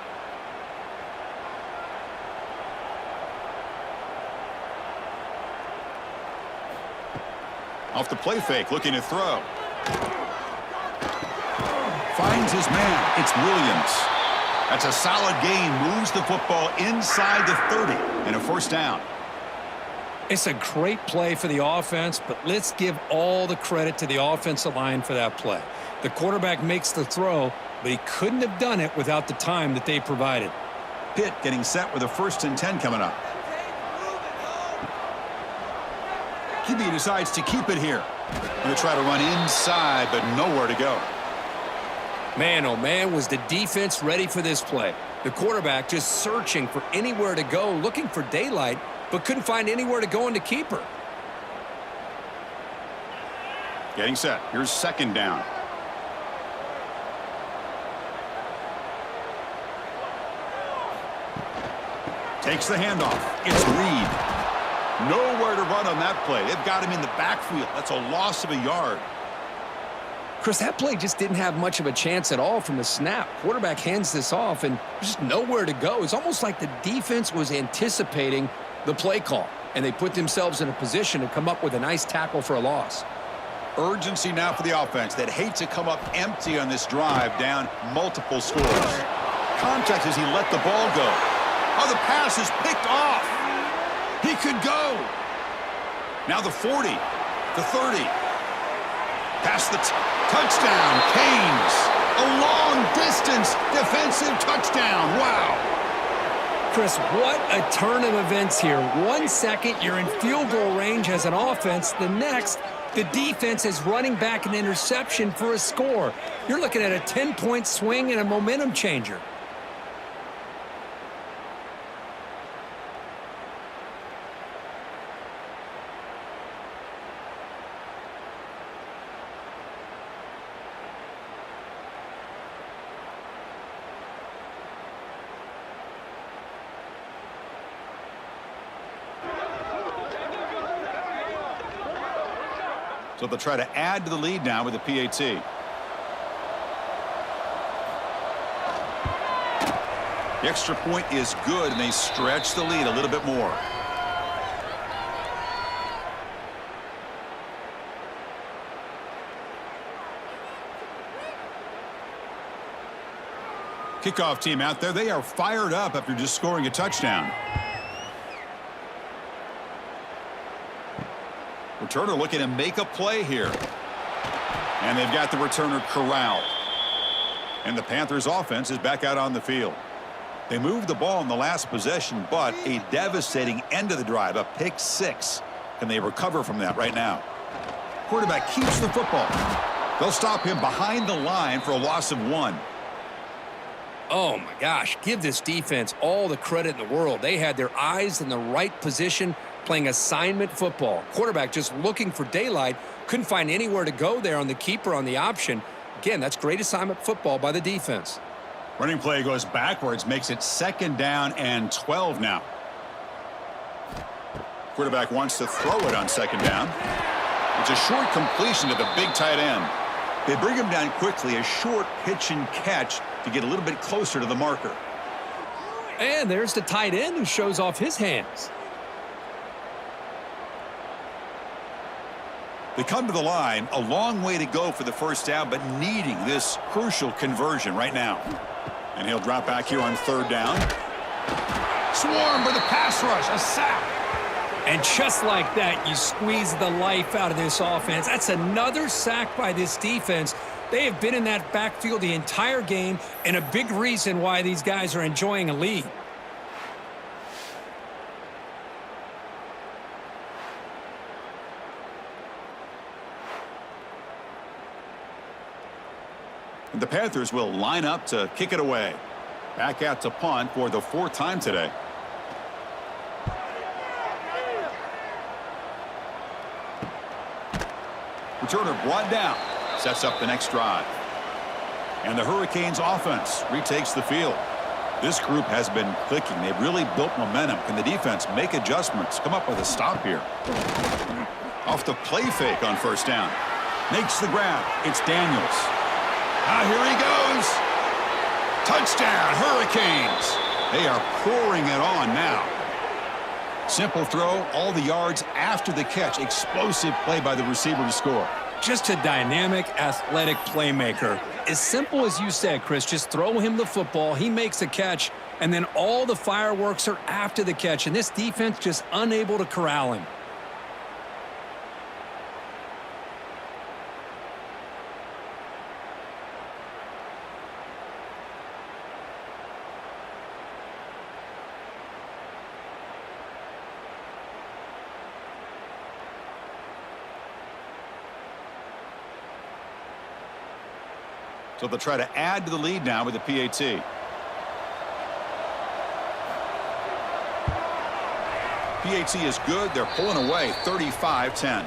Off the play fake, looking to throw. Finds his man. It's Williams. That's a solid gain. Moves the football inside the 30 and a first down. It's a great play for the offense, but let's give all the credit to the offensive line for that play. The quarterback makes the throw, but he couldn't have done it without the time that they provided. Pitt getting set with a 1st and 10 coming up. QB decides to keep it here. Going to try to run inside, but nowhere to go. Man, oh man, was the defense ready for this play. The quarterback just searching for anywhere to go, looking for daylight, but couldn't find anywhere to go in the keeper. Getting set. Here's second down. Takes the handoff. It's Reed. Nowhere to run on that play. They've got him in the backfield. That's a loss of a yard. Chris, that play just didn't have much of a chance at all from the snap. Quarterback hands this off and just nowhere to go. It's almost like the defense was anticipating the play call, and they put themselves in a position to come up with a nice tackle for a loss. Urgency now for the offense that hate to come up empty on this drive, down multiple scores. Contact as he let the ball go. Oh, the pass is picked off. He could go. Now the 40, the 30. Past the touchdown. Canes. A long-distance defensive touchdown. Wow. Chris, what a turn of events here. 1 second, you're in field goal range as an offense. The next, the defense is running back an interception for a score. You're looking at a 10-point swing and a momentum changer. So they'll try to add to the lead now with the PAT. The extra point is good, and they stretch the lead a little bit more. Kickoff team out there. They are fired up after just scoring a touchdown. Returner looking to make a play here. And they've got the returner corralled. And the Panthers offense is back out on the field. They moved the ball in the last possession, but a devastating end of the drive, a pick six. Can they recover from that right now? Quarterback keeps the football. They'll stop him behind the line for a loss of 1. Oh, my gosh. Give this defense all the credit in the world. They had their eyes in the right position, playing assignment football. Quarterback just looking for daylight. Couldn't find anywhere to go there on the keeper on the option. Again, that's great assignment football by the defense. Running play goes backwards, makes it second down and 12 now. Quarterback wants to throw it on second down. It's a short completion to the big tight end. They bring him down quickly, a short pitch and catch to get a little bit closer to the marker. And there's the tight end who shows off his hands. They come to the line, a long way to go for the first down, but needing this crucial conversion right now. And he'll drop back here on third down. Swarm with a pass rush, a sack. And just like that, you squeeze the life out of this offense. That's another sack by this defense. They have been in that backfield the entire game, and a big reason why these guys are enjoying a lead. The Panthers will line up to kick it away. Back out to punt for the 4th time today. Returner brought down. Sets up the next drive. And the Hurricanes offense retakes the field. This group has been clicking. They've really built momentum. Can the defense make adjustments? Come up with a stop here. Off the play fake on 1st down. Makes the grab. It's Daniels. Here he goes. Touchdown, Hurricanes. They are pouring it on now. Simple throw, all the yards after the catch. Explosive play by the receiver to score. Just a dynamic, athletic playmaker. As simple as you said, Chris, just throw him the football, he makes a catch, and then all the fireworks are after the catch, and this defense just unable to corral him. So they'll try to add to the lead now with the PAT. PAT is good. They're pulling away 35-10.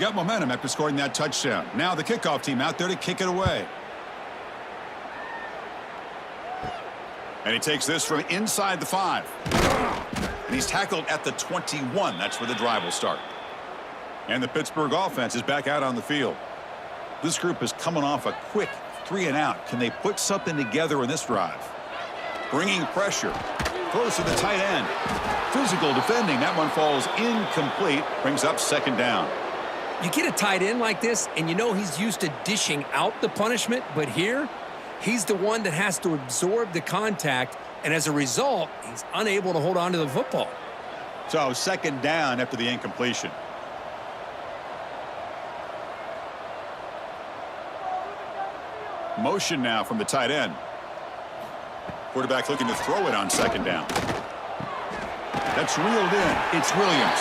Got momentum after scoring that touchdown. Now the kickoff team out there to kick it away. And he takes this from inside the 5. And he's tackled at the 21. That's where the drive will start. And the Pittsburgh offense is back out on the field. This group is coming off a quick 3-and-out. Can they put something together in this drive? Bringing pressure. Throws to the tight end. Physical defending. That one falls incomplete. Brings up 2nd down. You get a tight end like this, and you know he's used to dishing out the punishment, but here, he's the one that has to absorb the contact, and as a result, he's unable to hold on to the football. So 2nd down after the incompletion. Motion now from the tight end. Quarterback looking to throw it on 2nd down. That's reeled in. It's Williams.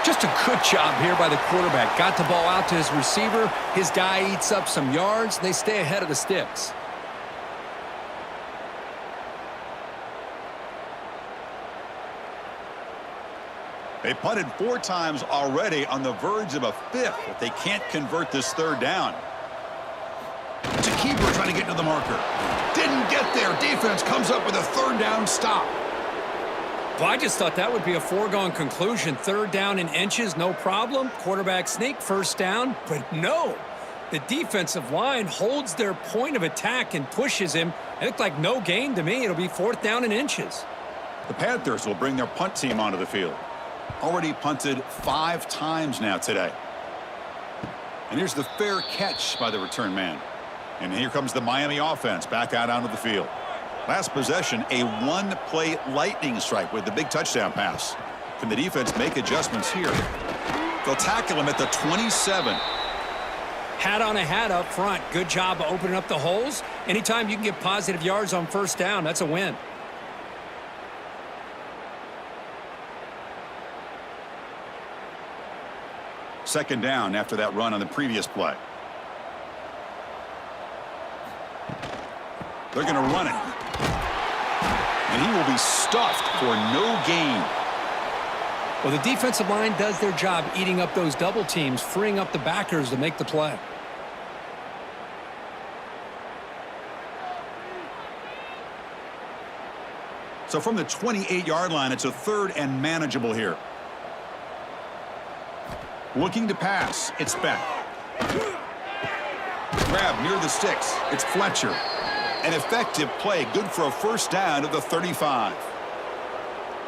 Just a good job here by the quarterback. Got the ball out to his receiver. His guy eats up some yards. They stay ahead of the sticks. They punted 4 times already, on the verge of a 5th, but they can't convert this 3rd down. It's a keeper trying to get to the marker. Didn't get there. Defense comes up with a 3rd down stop. Well, I just thought that would be a foregone conclusion. 3rd down in inches, no problem. Quarterback sneak, 1st down. But no, the defensive line holds their point of attack and pushes him. It looked like no gain to me. It'll be 4th down in inches. The Panthers will bring their punt team onto the field. Already punted 5 times now today. And here's the fair catch by the return man. And here comes the Miami offense back out onto the field. Last possession, a 1-play lightning strike with the big touchdown pass. Can the defense make adjustments here? They'll tackle him at the 27. Hat on a hat up front. Good job of opening up the holes. Anytime you can get positive yards on 1st down, that's a win. Second down after that run on the previous play. They're going to run it. And he will be stuffed for no gain. Well, the defensive line does their job eating up those double teams, freeing up the backers to make the play. So from the 28-yard line, it's a 3rd and manageable here. Looking to pass. It's Beck. Grab near the sticks. It's Fletcher. An effective play. Good for a 1st down at the 35.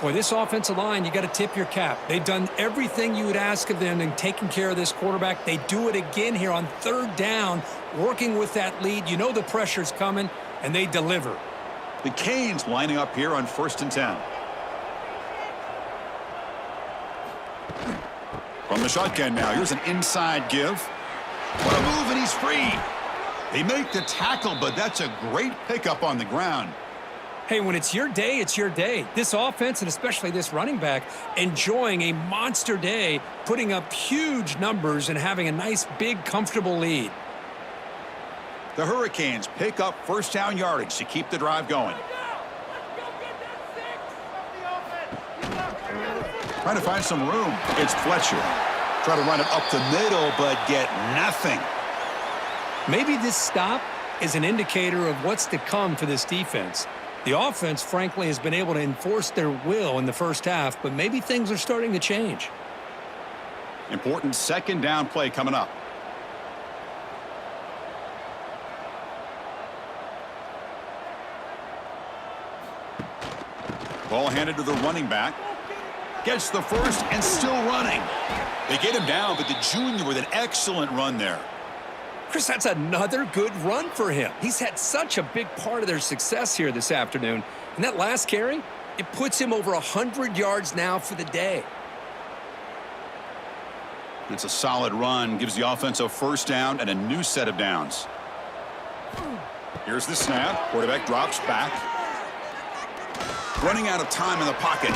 Boy, this offensive line, you got to tip your cap. They've done everything you would ask of them in taking care of this quarterback. They do it again here on 3rd down, working with that lead. You know the pressure's coming, and they deliver. The Canes lining up here on 1st and 10. From the shotgun now, here's an inside give. What a move, and he's free. They make the tackle, but that's a great pickup on the ground. Hey, when it's your day, it's your day. This offense, and especially this running back, enjoying a monster day, putting up huge numbers and having a nice, big, comfortable lead. The Hurricanes pick up first down yardage to keep the drive going. Trying to find some room. It's Fletcher. Try to run it up the middle, but get nothing. Maybe this stop is an indicator of what's to come for this defense. The offense, frankly, has been able to enforce their will in the first half, but maybe things are starting to change. Important second down play coming up. Ball handed to the running back. Gets the first and still running. They get him down, but the junior with an excellent run there. Chris, that's another good run for him. He's had such a big part of their success here this afternoon. And that last carry, it puts him over 100 yards now for the day. It's a solid run. Gives the offense a first down and a new set of downs. Here's the snap. Quarterback drops back. Running out of time in the pocket.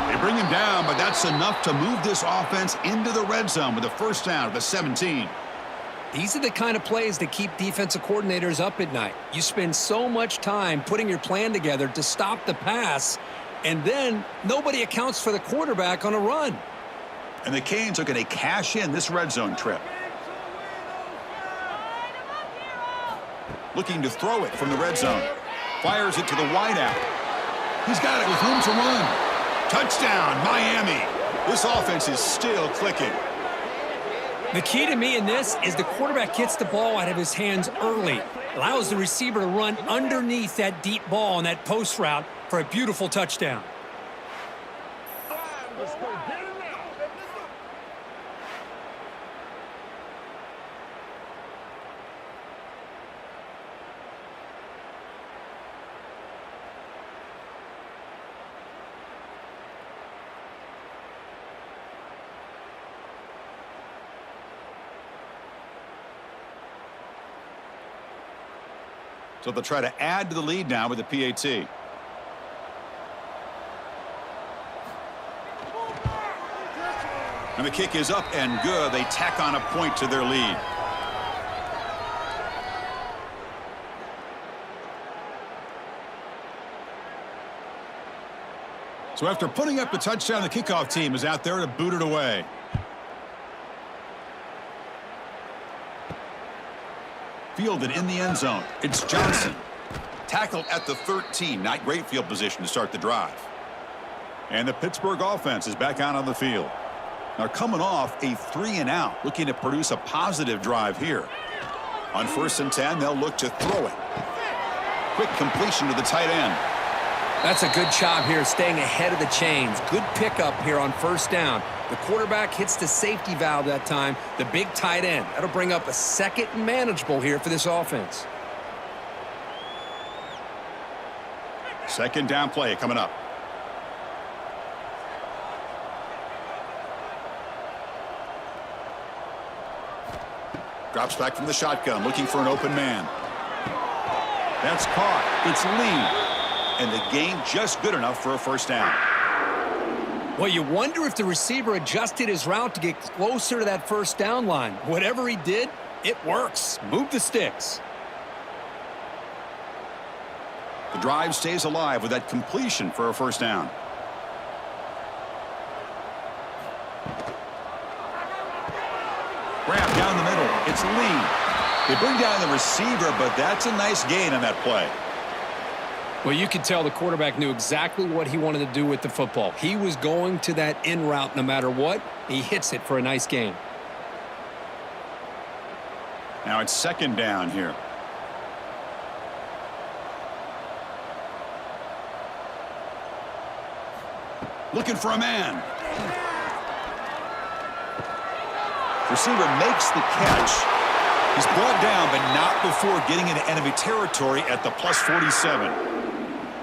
They bring him down, but that's enough to move this offense into the red zone with a first down at the 17. These are the kind of plays that keep defensive coordinators up at night. You spend so much time putting your plan together to stop the pass, and then nobody accounts for the quarterback on a run. And the Canes are going to cash in this red zone trip. Looking to throw it from the red zone. Fires it to the wideout. He's got it with room to run. Touchdown, Miami. This offense is still clicking. The key to me in this is the quarterback gets the ball out of his hands early, allows the receiver to run underneath that deep ball on that post route for a beautiful touchdown. So they'll try to add to the lead now with the PAT. And the kick is up and good. They tack on a point to their lead. So after putting up the touchdown, the kickoff team is out there to boot it away. Fielded in the end zone. It's Johnson. Tackled at the 13. Not great field position to start the drive. And the Pittsburgh offense is back out on the field. Now coming off a 3-and-out, looking to produce a positive drive here. On 1st and 10, they'll look to throw it. Quick completion to the tight end. That's a good job here staying ahead of the chains. Good pickup here on first down. The quarterback hits the safety valve that time, the big tight end. That'll bring up a second and manageable here for this offense. Second down play coming up. Drops back from the shotgun, looking for an open man. That's caught. It's Lee. And the gain just good enough for a first down. Well, you wonder if the receiver adjusted his route to get closer to that first down line. Whatever he did, it works. Move the sticks. The drive stays alive with that completion for a first down. Grab down the middle. It's Lee. They bring down the receiver, but that's a nice gain on that play. Well, you could tell the quarterback knew exactly what he wanted to do with the football. He was going to that in route no matter what. He hits it for a nice gain. Now it's second down here. Looking for a man. Receiver makes the catch. He's brought down, but not before getting into enemy territory at the +47.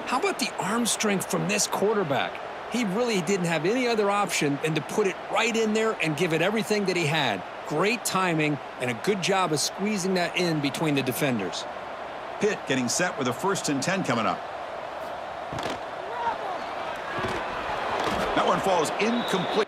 How about the arm strength from this quarterback? He really didn't have any other option than to put it right in there and give it everything that he had. Great timing and a good job of squeezing that in between the defenders. Pitt getting set with a 1st and 10 coming up. one falls incomplete.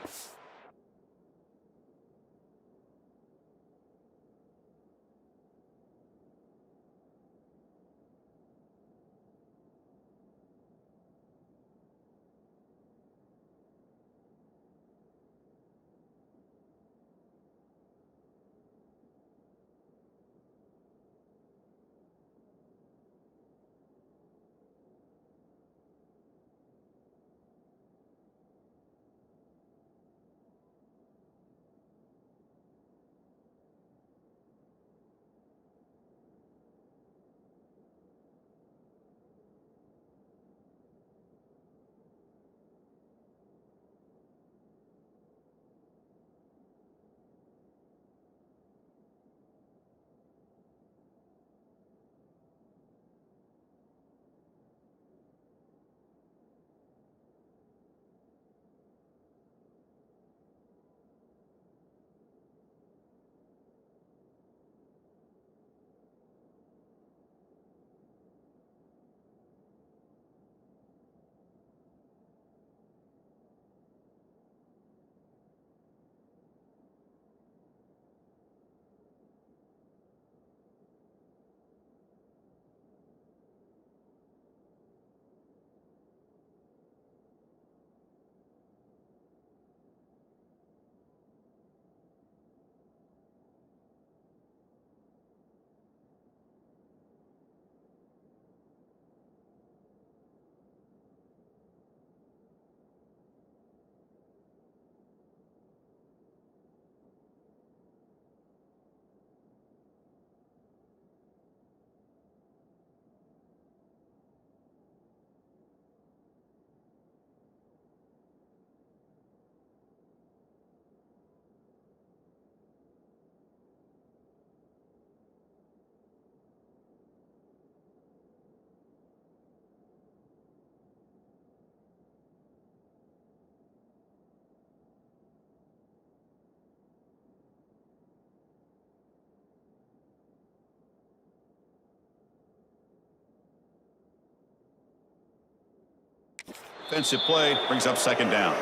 Defensive play brings up second down.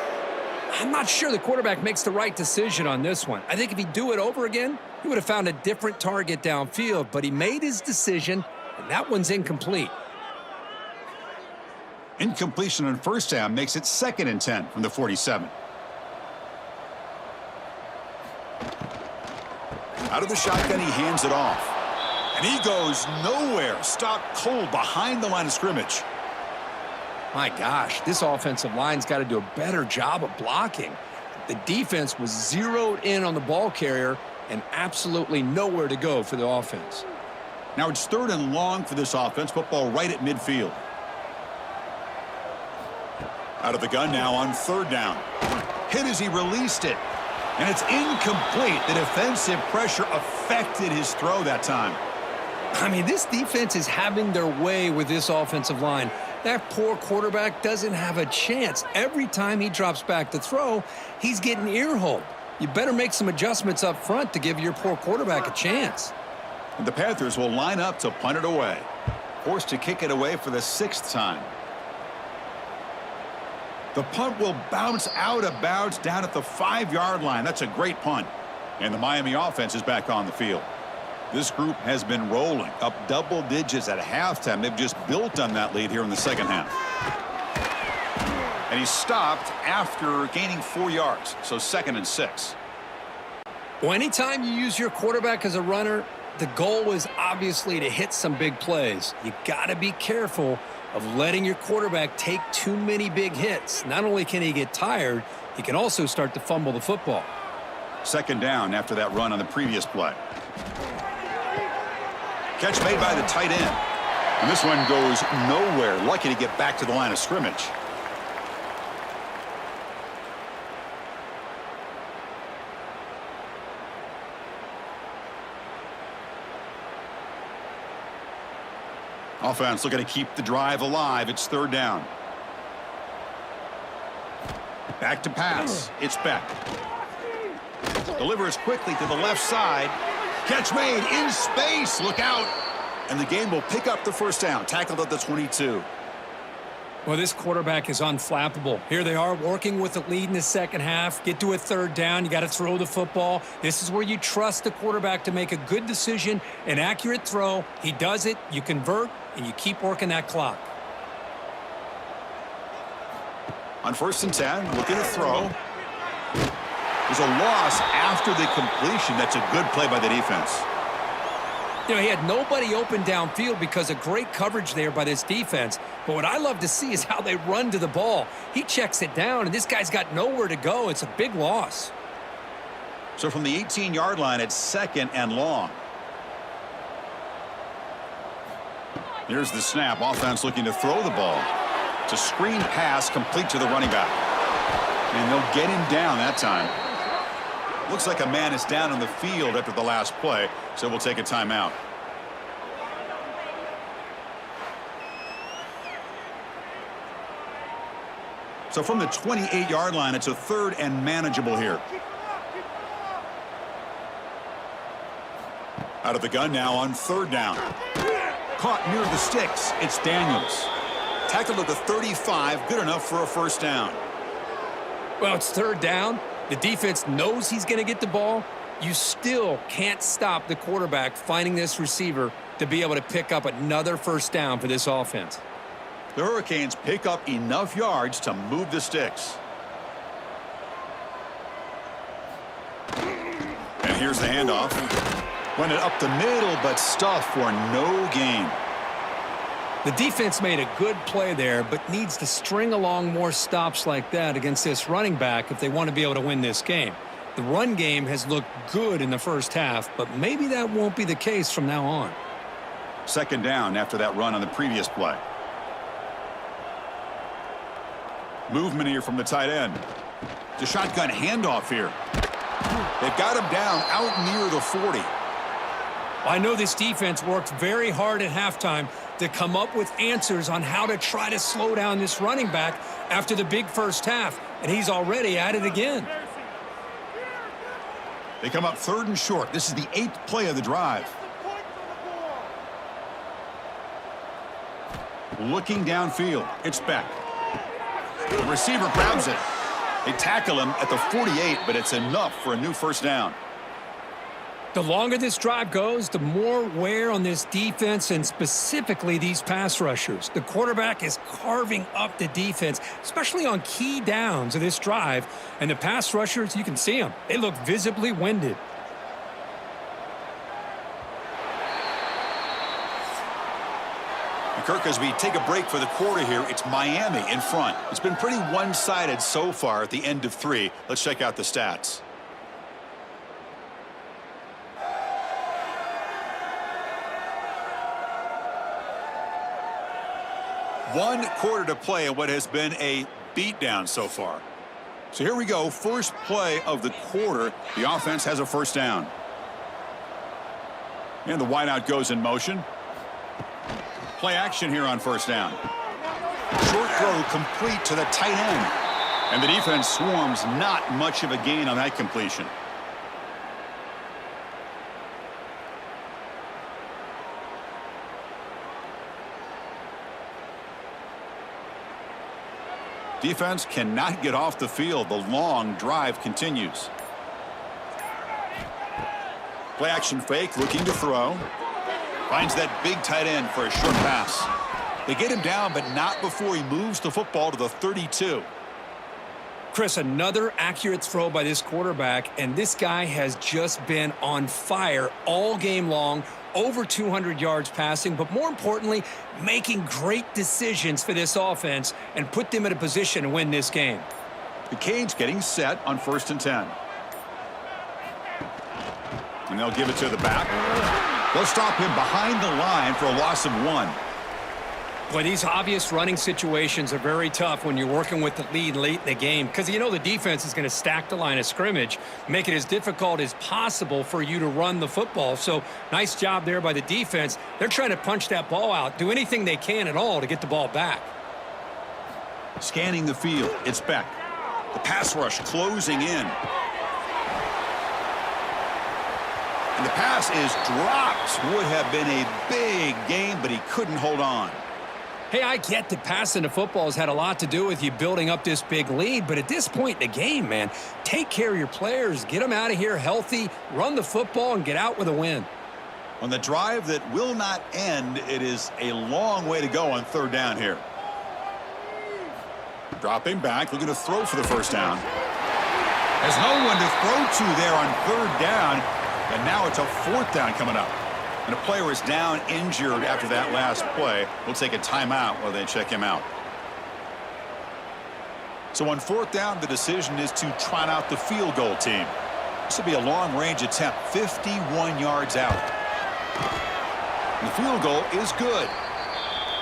I'm not sure the quarterback makes the right decision on this one. I think if he'd do it over again, he would have found a different target downfield, but he made his decision, and that one's incomplete. Incompletion on first down makes it 2nd and 10 from the 47. Out of the shotgun, he hands it off. And he goes nowhere. Stopped cold behind the line of scrimmage. My gosh, this offensive line's got to do a better job of blocking. The defense was zeroed in on the ball carrier and absolutely nowhere to go for the offense. Now it's 3rd and long for this offense. Football right at midfield. Out of the gun now on 3rd down. Hit as he released it. And it's incomplete. The defensive pressure affected his throw that time. I mean, this defense is having their way with this offensive line. That poor quarterback doesn't have a chance. Every time he drops back to throw, he's getting ear-holed. You better make some adjustments up front to give your poor quarterback a chance. And the Panthers will line up to punt it away. Forced to kick it away for the 6th time. The punt will bounce out of bounds down at the 5-yard line. That's a great punt. And the Miami offense is back on the field. This group has been rolling up double digits at halftime. They've just built on that lead here in the second half. And he stopped after gaining 4 yards, so 2nd and 6. Well, anytime you use your quarterback as a runner, the goal is obviously to hit some big plays. You got to be careful of letting your quarterback take too many big hits. Not only can he get tired, he can also start to fumble the football. 2nd down after that run on the previous play. Catch made by the tight end. And this one goes nowhere. Lucky to get back to the line of scrimmage. Offense looking to keep the drive alive. It's 3rd down. Back to pass. It's Beck. Delivers quickly to the left side. Catch made in space. Look out. And the game will pick up the 1st down. Tackled at the 22. Well, this quarterback is unflappable. Here they are working with the lead in the second half. Get to a third down. You got to throw the football. This is where you trust the quarterback to make a good decision, an accurate throw. He does it, you convert, and you keep working that clock. On 1st and 10, looking to throw. There's a loss after the completion. That's a good play by the defense. You know, he had nobody open downfield because of great coverage there by this defense. But what I love to see is how they run to the ball. He checks it down, and this guy's got nowhere to go. It's a big loss. So from the 18-yard line, it's 2nd and long. Here's the snap. Offense looking to throw the ball. It's a screen pass complete to the running back. And they'll get him down that time. Looks like a man is down on the field after the last play, so we'll take a timeout. So from the 28-yard line, it's a 3rd and manageable here. Out of the gun now on 3rd down. Caught near the sticks. It's Daniels. Tackled at the 35, good enough for a 1st down. Well, it's 3rd down. The defense knows he's going to get the ball. You still can't stop the quarterback finding this receiver to be able to pick up another 1st down for this offense. The Hurricanes pick up enough yards to move the sticks. And here's the handoff. Went it up the middle, but stuffed for no gain. The defense made a good play there, but needs to string along more stops like that against this running back if they want to be able to win this game. The run game has looked good in the first half, but maybe that won't be the case from now on. 2nd down after that run on the previous play. Movement here from the tight end. It's a shotgun handoff here. They've got him down out near the 40. I know this defense worked very hard at halftime to come up with answers on how to try to slow down this running back after the big first half, and he's already at it again. They come up 3rd and short. This is the 8th play of the drive. Looking downfield. It's Beck. The receiver grabs it. They tackle him at the 48, but it's enough for a new 1st down. The longer this drive goes, the more wear on this defense and specifically these pass rushers. The quarterback is carving up the defense, especially on key downs of this drive. And the pass rushers, you can see them. They look visibly winded. Kirk, as we take a break for the quarter here, it's Miami in front. It's been pretty one-sided so far at the end of 3. Let's check out the stats. One quarter to play in what has been a beatdown so far. So here we go. First play of the quarter. The offense has a 1st down. And the wideout goes in motion. Play action here on 1st down. Short throw complete to the tight end. And the defense swarms, not much of a gain on that completion. Defense cannot get off the field. The long drive continues. Play action fake, looking to throw. Finds that big tight end for a short pass. They get him down, but not before he moves the football to the 32. Chris, another accurate throw by this quarterback, and this guy has just been on fire all game long. Over 200 yards passing, but more importantly, making great decisions for this offense and put them in a position to win this game. The Canes getting set on 1st and 10. And they'll give it to the back. They'll stop him behind the line for a loss of 1. Boy, these obvious running situations are very tough when you're working with the lead late in the game because you know the defense is going to stack the line of scrimmage, make it as difficult as possible for you to run the football. So nice job there by the defense. They're trying to punch that ball out, do anything they can at all to get the ball back. Scanning the field, it's Beck. The pass rush closing in. And the pass is dropped. Would have been a big game, but he couldn't hold on. Hey, I get that passing the football has had a lot to do with you building up this big lead, but at this point in the game, man, take care of your players, get them out of here healthy, run the football, and get out with a win. On the drive that will not end, it is a long way to go on third down here. Dropping back, looking to throw for the first down. There's no one to throw to there on third down, and now it's a fourth down coming up. And a player is down injured after that last play. We'll take a timeout while they check him out. So on fourth down, the decision is to trot out the field goal team. This will be a long-range attempt, 51 yards out. And the field goal is good.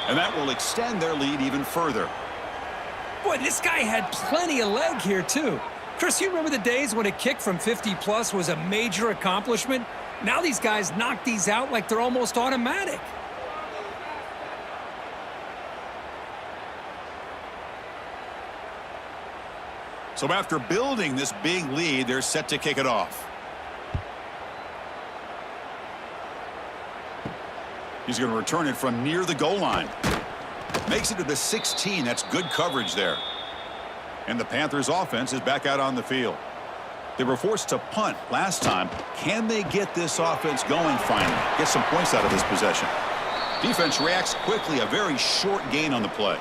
And that will extend their lead even further. Boy, this guy had plenty of leg here, too. Chris, you remember the days when a kick from 50-plus was a major accomplishment? Now these guys knock these out like they're almost automatic. So after building this big lead, they're set to kick it off. He's going to return it from near the goal line. Makes it to the 16. That's good coverage there. And the Panthers offense is back out on the field. They were forced to punt last time. Can they get this offense going finally? Get some points out of this possession. Defense reacts quickly. A very short gain on the play.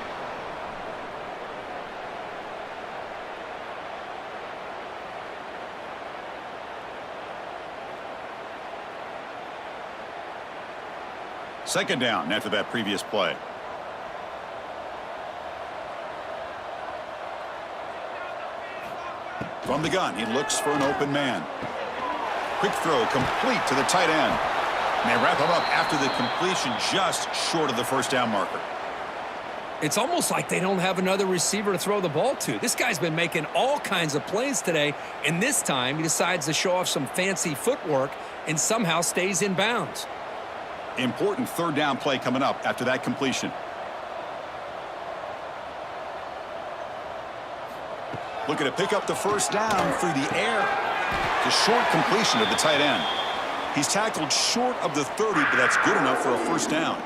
Second down after that previous play. From the gun, he looks for an open man. Quick throw complete to the tight end. And they wrap him up after the completion just short of the first down marker. It's almost like they don't have another receiver to throw the ball to. This guy's been making all kinds of plays today, and this time he decides to show off some fancy footwork and somehow stays in bounds. Important third down play coming up after that completion. Looking to pick up the first down through the air. The short completion of the tight end. He's tackled short of the 30, but that's good enough for a first down.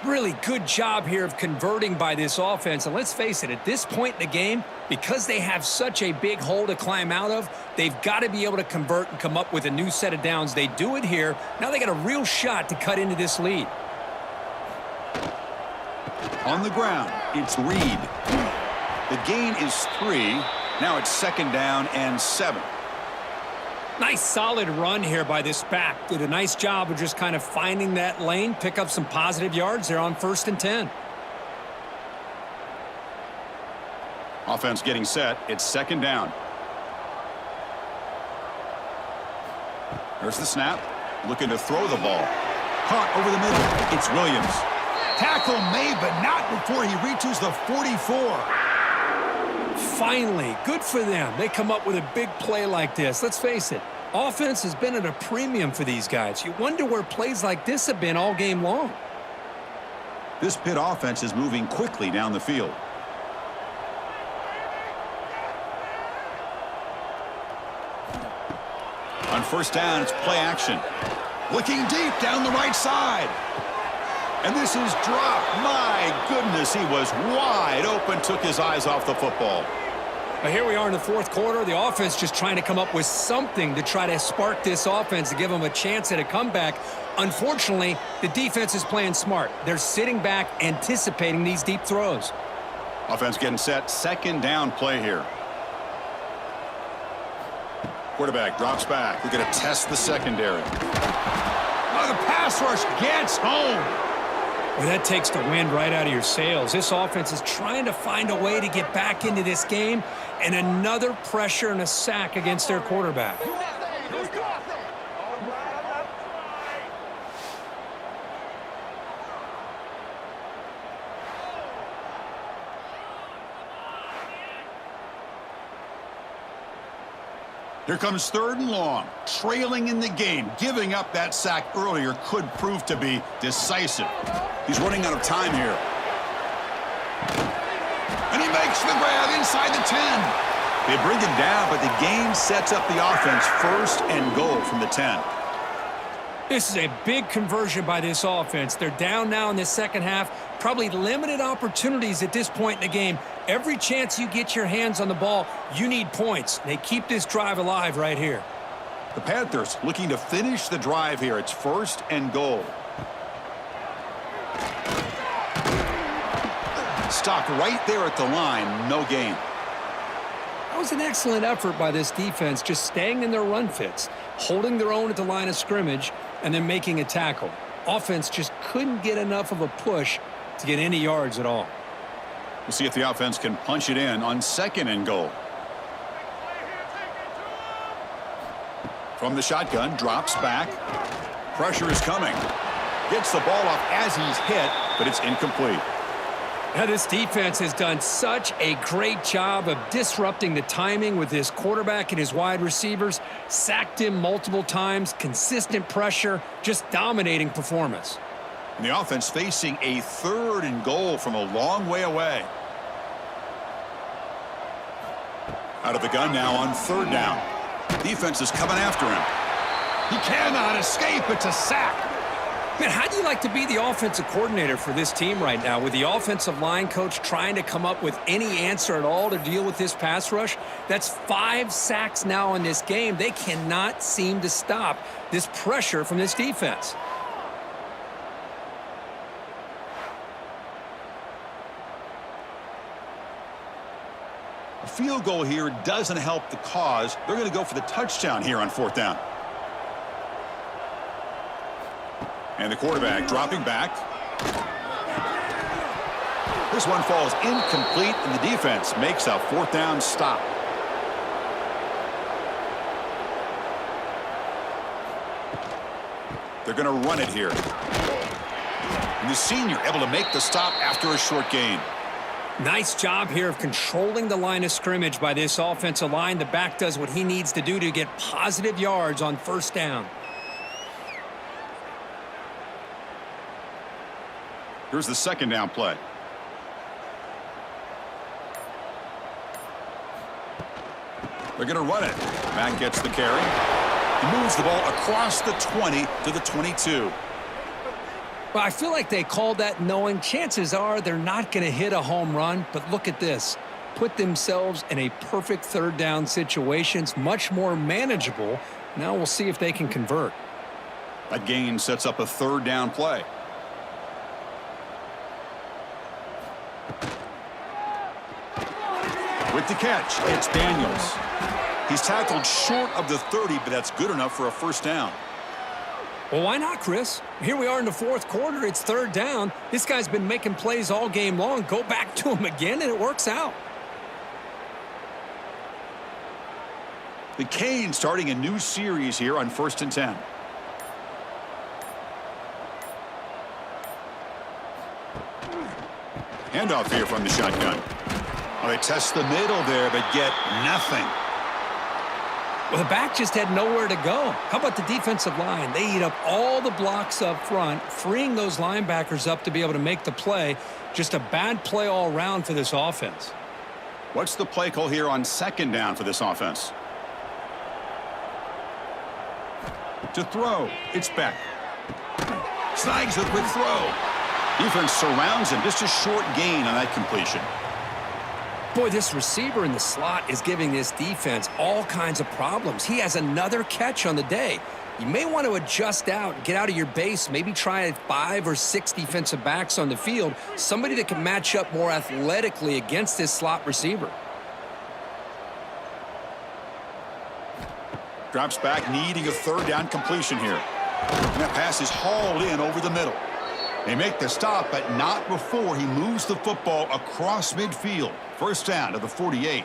Really good job here of converting by this offense. And let's face it, at this point in the game, because they have such a big hole to climb out of, they've got to be able to convert and come up with a new set of downs. They do it here. Now they got a real shot to cut into this lead. On the ground, it's Reed. The gain is 3. Now it's second down and 7. Nice solid run here by this back. Did a nice job of just kind of finding that lane, pick up some positive yards there on 1st and 10. Offense getting set. It's second down. There's the snap. Looking to throw the ball. Caught over the middle. It's Williams. Tackle made, but not before he reaches the 44. Finally, good for them. They come up with a big play like this. Let's face it, offense has been at a premium for these guys. You wonder where plays like this have been all game long. This Pitt offense is moving quickly down the field. On first down, it's play action. Looking deep down the right side. And this is dropped. My goodness, he was wide open, took his eyes off the football. But here we are in the fourth quarter. The offense just trying to come up with something to try to spark this offense to give them a chance at a comeback. Unfortunately, the defense is playing smart. They're sitting back, anticipating these deep throws. Offense getting set. Second down play here. Quarterback drops back. We're going to test the secondary. Oh, the pass rush gets home. Well, that takes the wind right out of your sails. This offense is trying to find a way to get back into this game, and another pressure and a sack against their quarterback. Here comes third and long, trailing in the game. Giving up that sack earlier could prove to be decisive. He's running out of time here. And he makes the grab inside the 10. They bring him down, but the gain sets up the offense. First and goal from the 10. This is a big conversion by this offense. They're down now in the second half. Probably limited opportunities at this point in the game. Every chance you get your hands on the ball, you need points. They keep this drive alive right here. The Panthers looking to finish the drive here. It's 1st and goal. Stopped right there at the line. No gain. That was an excellent effort by this defense, just staying in their run fits, holding their own at the line of scrimmage, and then making a tackle. Offense just couldn't get enough of a push to get any yards at all. We'll see if the offense can punch it in on 2nd and goal. From the shotgun, drops back. Pressure is coming. Gets the ball off as he's hit, but it's incomplete. Now, this defense has done such a great job of disrupting the timing with his quarterback and his wide receivers. Sacked him multiple times, consistent pressure, just dominating performance. And the offense facing a 3rd and goal from a long way away. Out of the gun now on 3rd down. Defense is coming after him. He cannot escape. It's a sack. Man, how do you like to be the offensive coordinator for this team right now with the offensive line coach trying to come up with any answer at all to deal with this pass rush? That's 5 sacks now in this game. They cannot seem to stop this pressure from this defense. A field goal here doesn't help the cause. They're going to go for the touchdown here on 4th down. And the quarterback dropping back. This one falls incomplete, and the defense makes a 4th down stop. They're going to run it here. And the senior able to make the stop after a short gain. Nice job here of controlling the line of scrimmage by this offensive line. The back does what he needs to do to get positive yards on 1st down. Here's the 2nd down play. They're going to run it. Mack gets the carry. He moves the ball across the 20 to the 22. Well, I feel like they called that knowing chances are they're not going to hit a home run. But look at this. Put themselves in a perfect 3rd down situation. It's much more manageable. Now we'll see if they can convert. That gain sets up a 3rd down play. With the catch, it's Daniels. He's tackled short of the 30, but that's good enough for a 1st down. Well, why not, Chris? Here we are in the 4th quarter. It's 3rd down. This guy's been making plays all game long. Go back to him again, and it works out. The Canes starting a new series here on 1st and 10. Handoff here from the shotgun. Well, they test the middle there, but get nothing. Well, the back just had nowhere to go. How about the defensive line? They eat up all the blocks up front, freeing those linebackers up to be able to make the play. Just a bad play all around for this offense. What's the play call here on 2nd down for this offense? To throw, it's Beck. Snags the quick throw. Defense surrounds him. Just a short gain on that completion. Boy, this receiver in the slot is giving this defense all kinds of problems. He has another catch on the day. You may want to adjust out, get out of your base, maybe try 5 or 6 defensive backs on the field, somebody that can match up more athletically against this slot receiver. Drops back, needing a 3rd down completion here. And that pass is hauled in over the middle. They make the stop, but not before he moves the football across midfield. 1st down to the 48.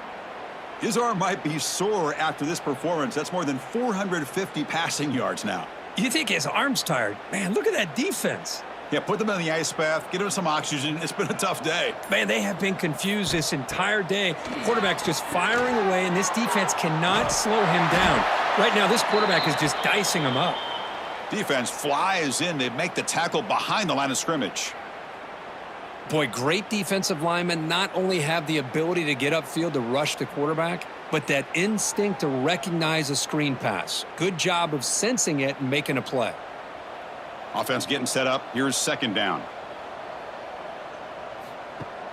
His arm might be sore after this performance. That's more than 450 passing yards now. You think his arm's tired? Man, look at that defense. Yeah, put them in the ice bath, get him some oxygen. It's been a tough day. Man, they have been confused this entire day. Quarterback's just firing away, and this defense cannot slow him down. Right now, this quarterback is just dicing him up. Defense flies in. They make the tackle behind the line of scrimmage. Boy, great defensive linemen not only have the ability to get upfield to rush the quarterback, but that instinct to recognize a screen pass. Good job of sensing it and making a play. Offense getting set up. Here's second down.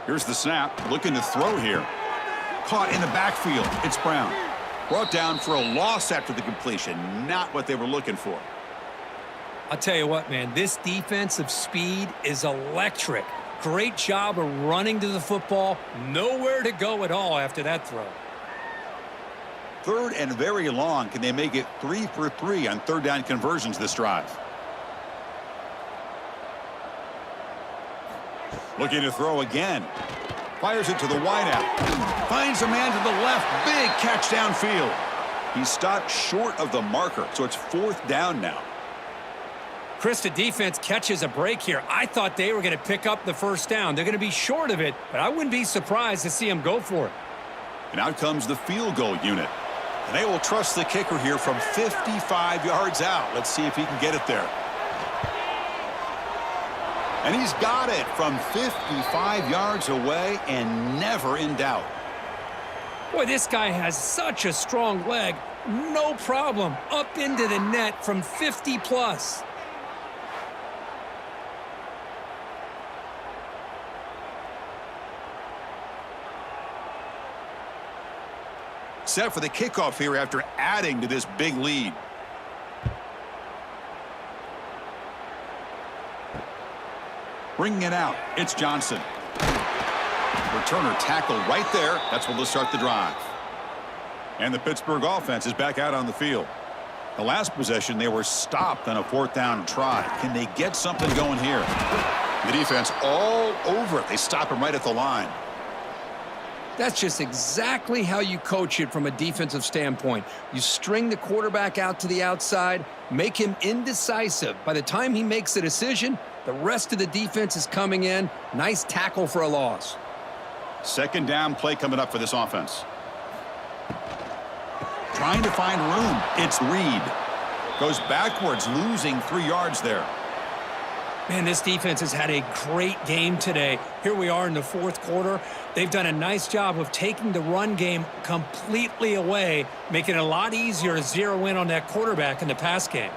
Here's the snap. Looking to throw here. Caught in the backfield. It's Brown. Brought down for a loss after the completion. Not what they were looking for. I'll tell you what, man, this defensive speed is electric. Great job of running to the football. Nowhere to go at all after that throw. Third and very long. Can they make it 3 for 3 on third down conversions this drive? Looking to throw again. Fires it to the wide out. Finds a man to the left. Big catch downfield. He stopped short of the marker, so it's fourth down now. Chris, the defense catches a break here. I thought they were going to pick up the first down. They're going to be short of it, but I wouldn't be surprised to see them go for it. And out comes the field goal unit. And they will trust the kicker here from 55 yards out. Let's see if he can get it there. And he's got it from 55 yards away and never in doubt. Boy, this guy has such a strong leg. No problem. Up into the net from 50 plus. Set for the kickoff here after adding to this big lead. Bringing it out, it's Johnson. Returner tackle right there. That's what will start the drive. And the Pittsburgh offense is back out on the field. The last possession, they were stopped on a fourth down try. Can they get something going here? The defense all over it. They stop him right at the line. That's just exactly how you coach it from a defensive standpoint. You string the quarterback out to the outside, make him indecisive. By the time he makes a decision, the rest of the defense is coming in. Nice tackle for a loss. Second down play coming up for this offense. Trying to find room. It's Reed. Goes backwards, losing 3 yards there. Man, this defense has had a great game today. Here we are in the fourth quarter. They've done a nice job of taking the run game completely away, making it a lot easier to zero in on that quarterback in the pass game.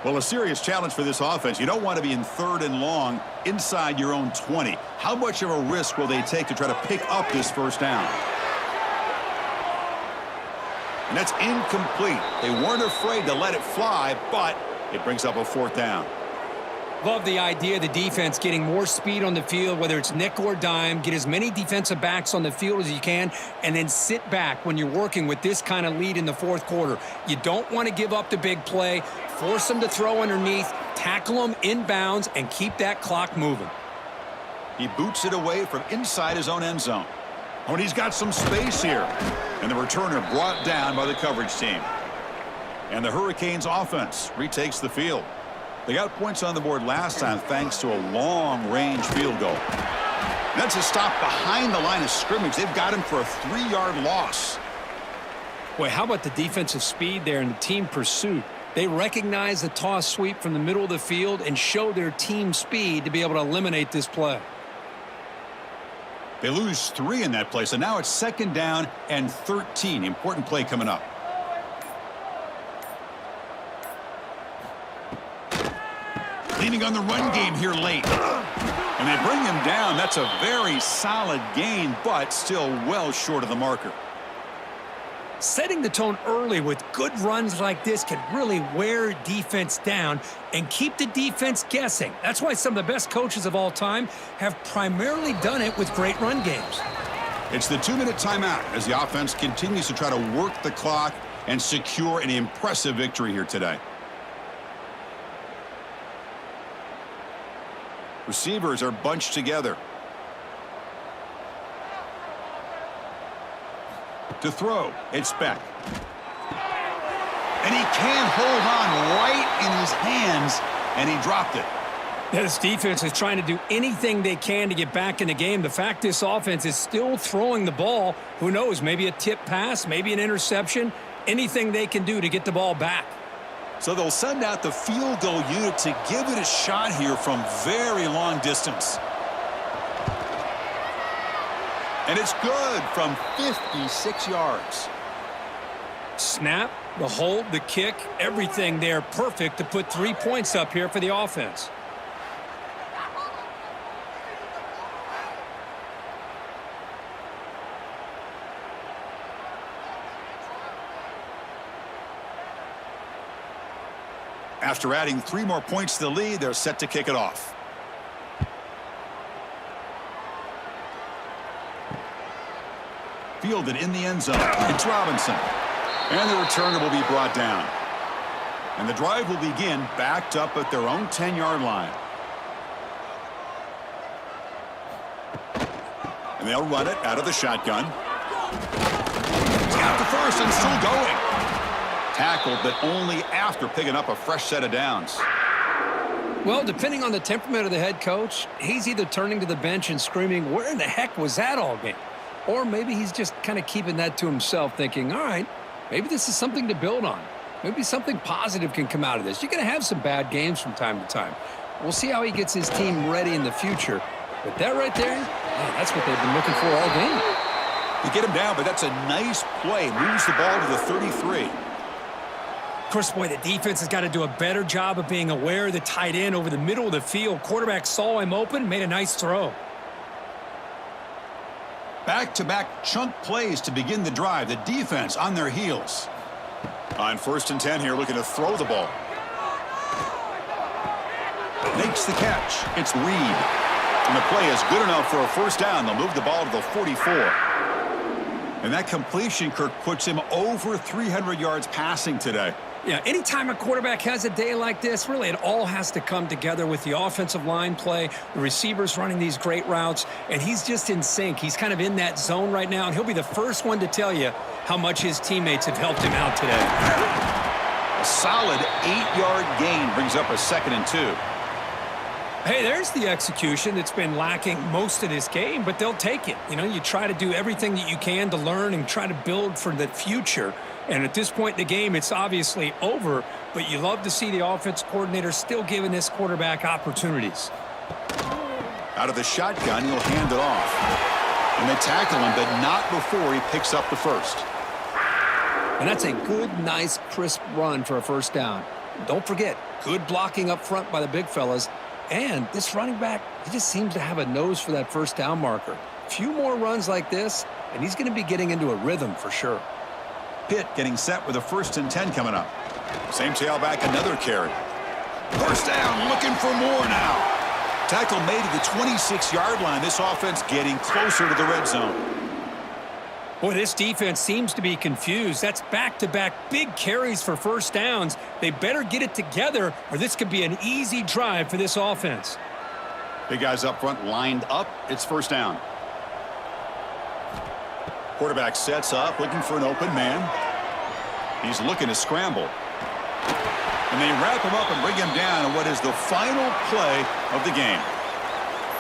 Well, a serious challenge for this offense. You don't want to be in third and long inside your own 20. How much of a risk will they take to try to pick up this first down? And that's incomplete. They weren't afraid to let it fly, but it brings up a fourth down. Love the idea of the defense getting more speed on the field, whether it's nickel or dime. Get as many defensive backs on the field as you can, and then sit back when you're working with this kind of lead in the fourth quarter. You don't want to give up the big play. Force them to throw underneath, tackle them inbounds, and keep that clock moving. He boots it away from inside his own end zone. Oh, and he's got some space here. And the returner brought down by the coverage team. And the Hurricanes offense retakes the field. They got points on the board last time thanks to a long-range field goal. And that's a stop behind the line of scrimmage. They've got him for a 3-yard loss. Boy, how about the defensive speed there and the team pursuit? They recognize the toss sweep from the middle of the field and show their team speed to be able to eliminate this play. They lose 3 in that play, so now it's second down and 13. Important play coming up. Leaning on the run game here late. And they bring him down. That's a very solid gain, but still well short of the marker. Setting the tone early with good runs like this can really wear defense down and keep the defense guessing. That's why some of the best coaches of all time have primarily done it with great run games. It's the 2-minute timeout as the offense continues to try to work the clock and secure an impressive victory here today. Receivers are bunched together. To throw, it's Beck. And he can't hold on right in his hands, and he dropped it. This defense is trying to do anything they can to get back in the game. The fact this offense is still throwing the ball, who knows, maybe a tip pass, maybe an interception, anything they can do to get the ball back. So they'll send out the field goal unit to give it a shot here from very long distance. And it's good from 56 yards. Snap, The hold, the kick, everything there perfect to put 3 points up here for the offense. After adding 3 more points to the lead, they're set to kick it off. Fielded in the end zone. It's Robinson. And the returner will be brought down. And the drive will begin backed up at their own 10-yard line. And they'll run it out of the shotgun. He's got the first and still going. Tackled, but only after picking up a fresh set of downs. Well, depending on the temperament of the head coach, he's either turning to the bench and screaming, where in the heck was that all game? Or maybe he's just kind of keeping that to himself, thinking, all right, maybe this is something to build on. Maybe something positive can come out of this. You're going to have some bad games from time to time. We'll see how he gets his team ready in the future. But that right there, man, that's what they've been looking for all game. You get him down, but that's a nice play. Moves the ball to the 33. Of course, boy, the defense has got to do a better job of being aware of the tight end over the middle of the field. Quarterback saw him open, made a nice throw. Back-to-back chunk plays to begin the drive. The defense on their heels. On 1st and 10 here, looking to throw the ball. Makes the catch. It's Reed. And the play is good enough for a first down. They'll move the ball to the 44. And that completion, Kirk, puts him over 300 yards passing today. Yeah, anytime a quarterback has a day like this, really it all has to come together with the offensive line play, the receivers running these great routes, and he's just in sync. He's kind of in that zone right now, and he'll be the first one to tell you how much his teammates have helped him out today. A solid 8-yard gain brings up a 2nd and 2. Hey, there's the execution that's been lacking most of this game, but they'll take it. You know, you try to do everything that you can to learn and try to build for the future. And at this point in the game, it's obviously over, but you love to see the offense coordinator still giving this quarterback opportunities. Out of the shotgun, he'll hand it off. And they tackle him, but not before he picks up the first. And that's a good, nice, crisp run for a first down. Don't forget, good blocking up front by the big fellas. And this running back, he just seems to have a nose for that first down marker. A few more runs like this, and he's going to be getting into a rhythm for sure. Pitt getting set with a 1st and 10 coming up. Same tailback, another carry. First down, looking for more now. Tackle made at the 26-yard line. This offense getting closer to the red zone. Boy, this defense seems to be confused. That's back-to-back big carries for first downs. They better get it together, or this could be an easy drive for this offense. Big guys up front lined up. It's first down. Quarterback sets up, looking for an open man. He's looking to scramble. And they wrap him up and bring him down in what is the final play of the game.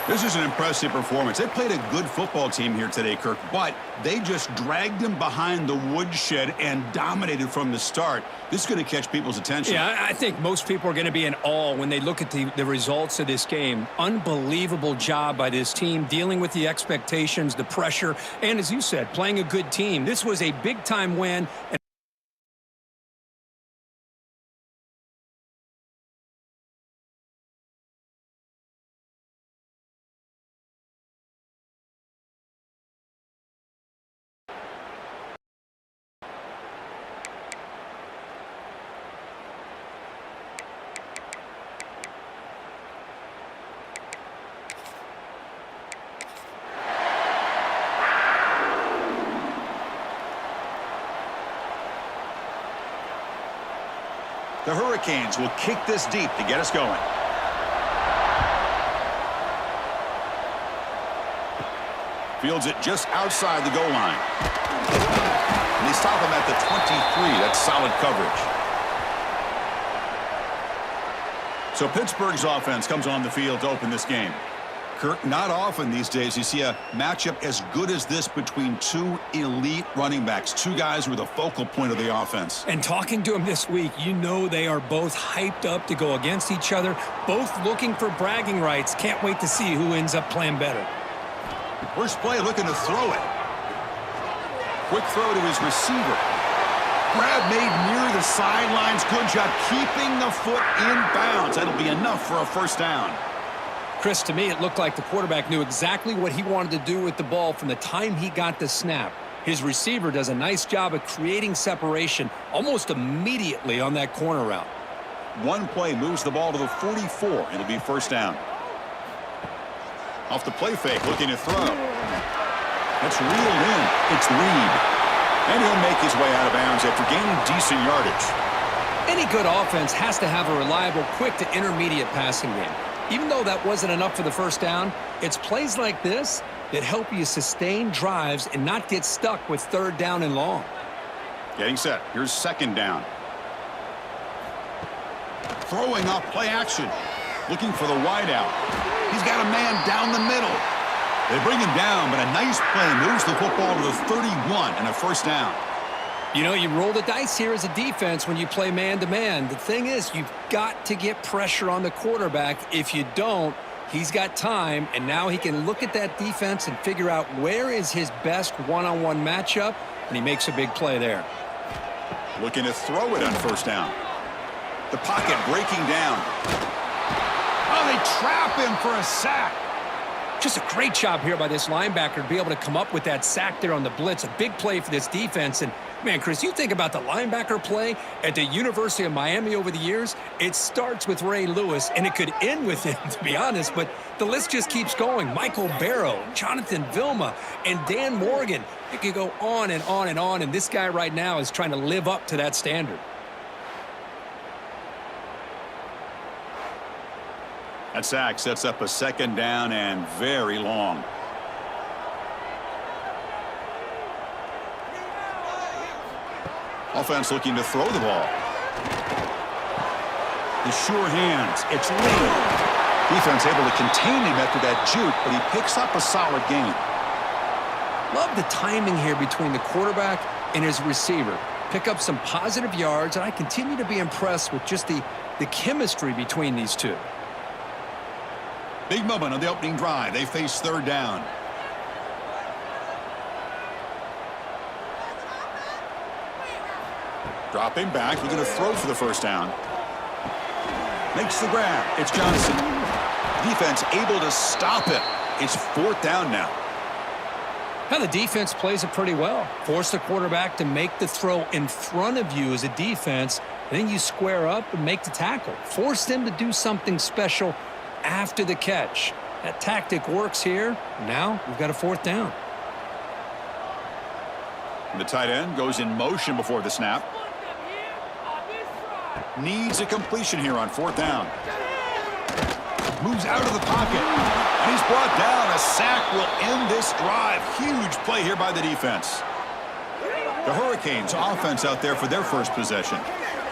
This is an impressive performance. They played a good football team here today, Kirk, but they just dragged them behind the woodshed and dominated from the start. This is going to catch people's attention. Yeah, I think most people are going to be in awe when they look at the results of this game. Unbelievable job by this team, dealing with the expectations, the pressure, and as you said, playing a good team. This was a big-time win. The Hurricanes will kick this deep to get us going. Fields it just outside the goal line. And they stop him at the 23. That's solid coverage. So Pittsburgh's offense comes on the field to open this game. Kirk, not often these days you see a matchup as good as this between two elite running backs, two guys who are the focal point of the offense. And talking to them this week, you know they are both hyped up to go against each other, both looking for bragging rights. Can't wait to see who ends up playing better. First play, looking to throw it. Quick throw to his receiver. Grab made near the sidelines. Good job keeping the foot in bounds. That'll be enough for a first down. Chris, to me, it looked like the quarterback knew exactly what he wanted to do with the ball from the time he got the snap. His receiver does a nice job of creating separation almost immediately on that corner route. One play moves the ball to the 44. It'll be first down. Off the play fake, looking to throw. That's reeled in. It's Reed. And he'll make his way out of bounds after gaining decent yardage. Any good offense has to have a reliable, quick to intermediate passing game. Even though that wasn't enough for the first down, it's plays like this that help you sustain drives and not get stuck with third down and long. Getting set. Here's second down. Throwing off play action. Looking for the wide out. He's got a man down the middle. They bring him down, but a nice play moves the football to the 31 and a first down. You know, you roll the dice here as a defense when you play man-to-man. The thing is, you've got to get pressure on the quarterback. If you don't, he's got time, and now he can look at that defense and figure out where is his best one-on-one matchup, and he makes a big play there. Looking to throw it on first down. The pocket breaking down. Oh, they trap him for a sack. Just a great job here by this linebacker to be able to come up with that sack there on the blitz. A big play for this defense. And, man, Chris, you think about the linebacker play at the University of Miami over the years, it starts with Ray Lewis, and it could end with him, to be honest. But the list just keeps going. Michael Barrow, Jonathan Vilma, and Dan Morgan. It could go on and on and on, and this guy right now is trying to live up to that standard. That sack sets up a second down and very long. Offense looking to throw the ball. The sure hands. It's Lee. Defense able to contain him after that juke, but he picks up a solid gain. Love the timing here between the quarterback and his receiver. Pick up some positive yards, and I continue to be impressed with just the chemistry between these two. Big moment on the opening drive. They face third down. Dropping back. We're going to throw for the first down. Makes the grab. It's Johnson. Defense able to stop it. It's fourth down now. Now the defense plays it pretty well. Force the quarterback to make the throw in front of you as a defense. Then you square up and make the tackle. Force them to do something special after the catch. That tactic works here. Now we've got a fourth down. The tight end goes in motion before the snap. Needs a completion here on fourth down. Moves out of the pocket. And he's brought down. A sack will end this drive. Huge play here by the defense. The Hurricanes offense out there for their first possession.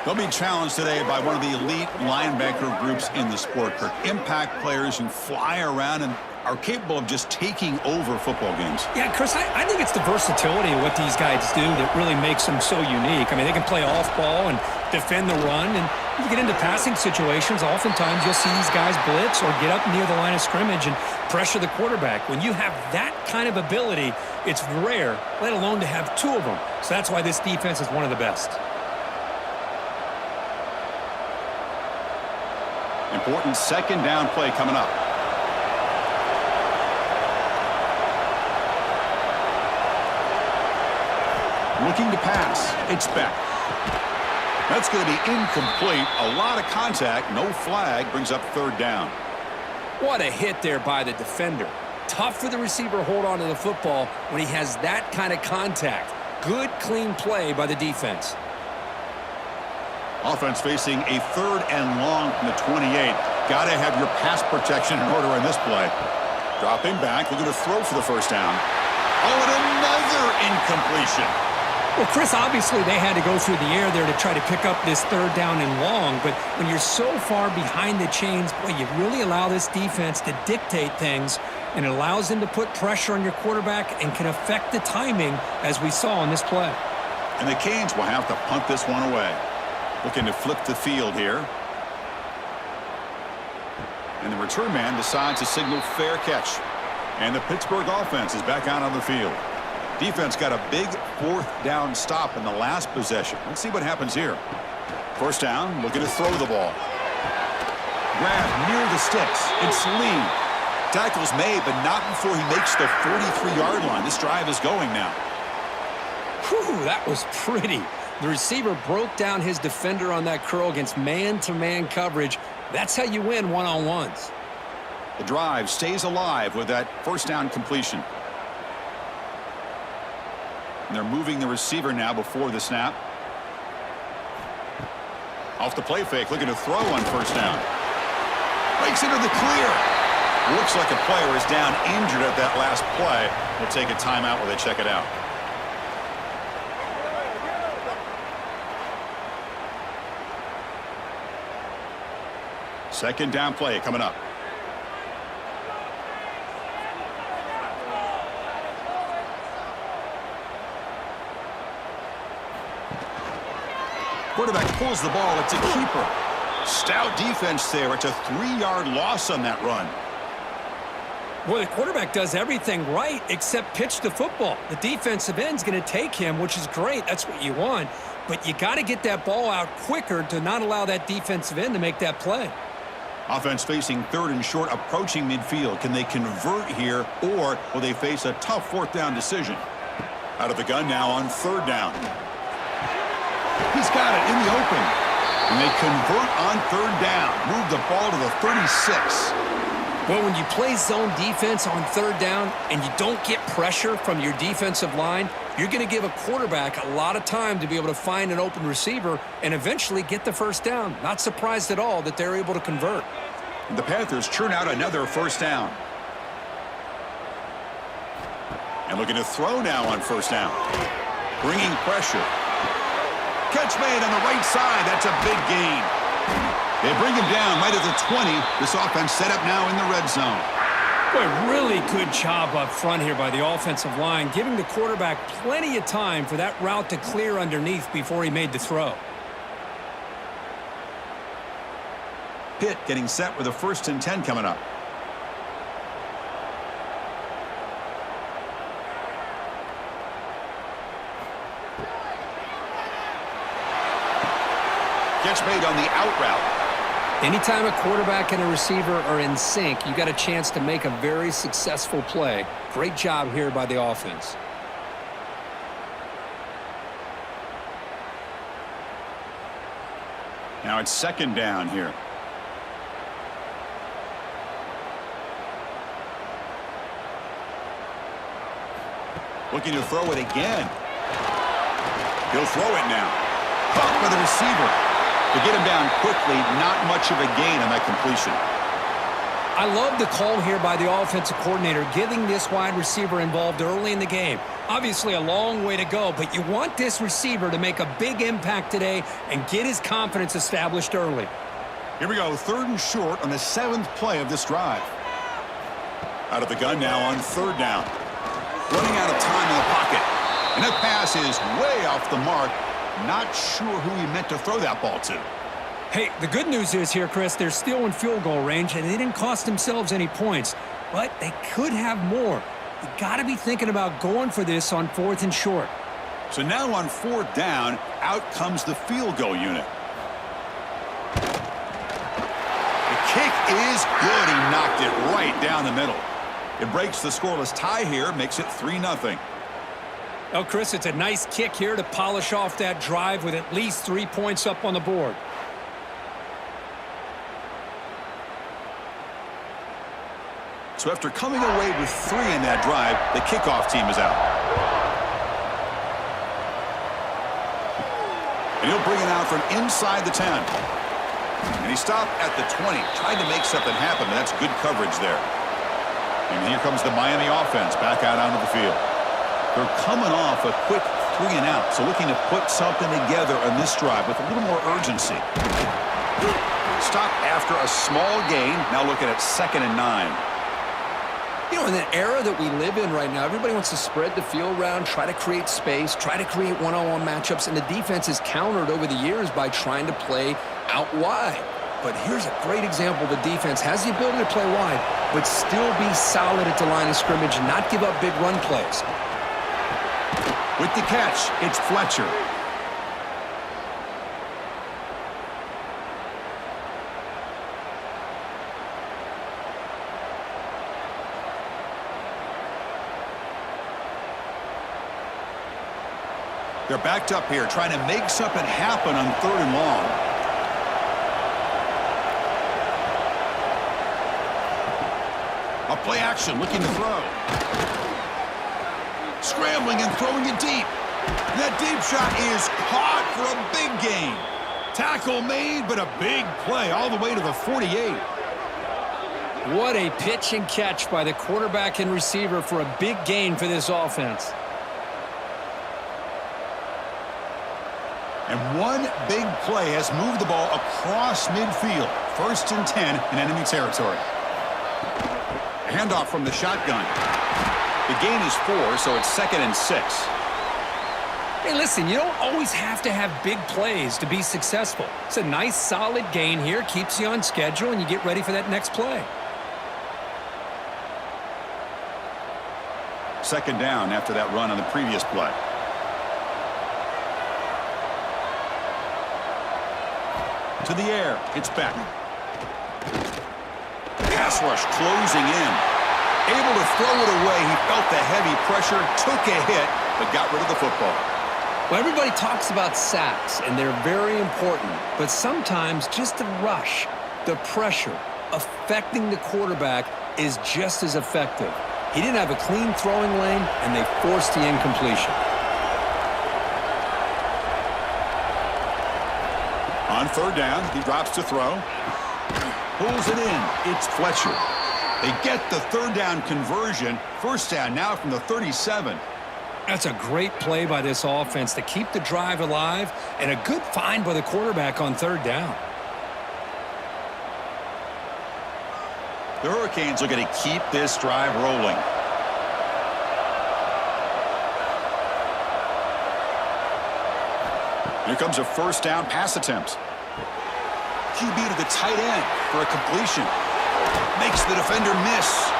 They'll be challenged today by one of the elite linebacker groups in the sport. Impact players who fly around and are capable of just taking over football games. Yeah, Chris, I think it's the versatility of what these guys do that really makes them so unique. I mean, they can play off ball and defend the run, and if you get into passing situations, oftentimes you'll see these guys blitz or get up near the line of scrimmage and pressure the quarterback. When you have that kind of ability, it's rare, let alone to have two of them. So that's why this defense is one of the best. Important second down play coming up. Looking to pass. It's Beck. That's going to be incomplete. A lot of contact. No flag. Brings up third down. What a hit there by the defender. Tough for the receiver to hold on to the football when he has that kind of contact. Good, clean play by the defense. Offense facing a third and long from the 28. Got to have your pass protection in order in this play. Dropping back. They're going to throw for the first down. Oh, and another incompletion. Well, Chris, obviously they had to go through the air there to try to pick up this third down and long, but when you're so far behind the chains, boy, you really allow this defense to dictate things, and it allows them to put pressure on your quarterback and can affect the timing, as we saw in this play. And the Canes will have to punt this one away. Looking to flip the field here. And the return man decides to signal fair catch. And the Pittsburgh offense is back out on the field. Defense got a big fourth down stop in the last possession. Let's see what happens here. First down, looking to throw the ball. Grab near the sticks. It's Lee. Tackle's made, but not before he makes the 43-yard line. This drive is going now. Whew, that was pretty. The receiver broke down his defender on that curl against man-to-man coverage. That's how you win one-on-ones. The drive stays alive with that first down completion. And they're moving the receiver now before the snap. Off the play fake, looking to throw on first down. Breaks into the clear. Looks like a player is down injured at that last play. We'll take a timeout while they check it out. Second down play coming up. Quarterback pulls the ball. It's a keeper. Stout defense there. It's a 3-yard loss on that run. Well, the quarterback does everything right except pitch the football. The defensive end's going to take him, which is great. That's what you want. But you got to get that ball out quicker to not allow that defensive end to make that play. Offense facing third and short, approaching midfield. Can they convert here, or will they face a tough fourth down decision? Out of the gun now on third down. He's got it in the open. And they convert on third down. Move the ball to the 36. Well, when you play zone defense on third down and you don't get pressure from your defensive line, you're going to give a quarterback a lot of time to be able to find an open receiver and eventually get the first down. Not surprised at all that they're able to convert. The Panthers churn out another first down. And looking to throw now on first down. Bringing pressure. Catch made on the right side. That's a big gain. They bring him down right at the 20. This offense set up now in the red zone. Boy, really good job up front here by the offensive line, giving the quarterback plenty of time for that route to clear underneath before he made the throw. Pitt getting set with a 1st and 10 coming up. Catch made on the out route. Anytime a quarterback and a receiver are in sync, you got a chance to make a very successful play. Great job here by the offense. Now it's second down here. Looking to throw it again. He'll throw it now. Caught by the receiver. To get him down quickly, not much of a gain on that completion. I love the call here by the offensive coordinator, getting this wide receiver involved early in the game. Obviously a long way to go, but you want this receiver to make a big impact today and get his confidence established early. Here we go, 3rd and short on the 7th play of this drive. Out of the gun now on 3rd down. Running out of time in the pocket. And that pass is way off the mark. Not sure who he meant to throw that ball to. Hey, the good news is here, Chris, they're still in field goal range, and they didn't cost themselves any points. But they could have more. You got to be thinking about going for this on 4th and short. So now on 4th down, out comes the field goal unit. The kick is good. He knocked it right down the middle. It breaks the scoreless tie here, makes it 3-0. Oh, Chris, it's a nice kick here to polish off that drive with at least 3 points up on the board. So after coming away with 3 in that drive, the kickoff team is out. And he'll bring it out from inside the 10. And he stopped at the 20, tried to make something happen, but that's good coverage there. And here comes the Miami offense back out onto the field. They're coming off a quick 3 and out, so looking to put something together on this drive with a little more urgency. Stop after a small gain. Now looking at 2nd and 9. You know, in the era that we live in right now, everybody wants to spread the field around, try to create space, try to create one-on-one matchups, and the defense is countered over the years by trying to play out wide. But here's a great example. The defense has the ability to play wide, but still be solid at the line of scrimmage and not give up big run plays. With the catch, it's Fletcher. They're backed up here, trying to make something happen on 3rd and long. A play action, looking to throw. Scrambling and throwing it deep. That deep shot is caught for a big gain. Tackle made, but a big play all the way to the 48. What a pitch and catch by the quarterback and receiver for a big gain for this offense. And one big play has moved the ball across midfield. 1st and 10 in enemy territory. A handoff from the shotgun. The gain is 4, so it's 2nd and 6. Hey, listen, you don't always have to have big plays to be successful. It's a nice, solid gain here. Keeps you on schedule, and you get ready for that next play. 2nd down after that run on the previous play. To the air, it's back. Pass rush closing in. Able to throw it away. He felt the heavy pressure, took a hit, but got rid of the football. Well, everybody talks about sacks, and they're very important. But sometimes just the rush, the pressure, affecting the quarterback is just as effective. He didn't have a clean throwing lane, and they forced the incompletion. On 3rd down, he drops to throw. Pulls it in. It's Fletcher. They get the 3rd down conversion. 1st down now from the 37. That's a great play by this offense to keep the drive alive, and a good find by the quarterback on 3rd down. The Hurricanes are going to keep this drive rolling. Here comes a 1st down pass attempt. QB to the tight end for a completion. Makes the defender miss.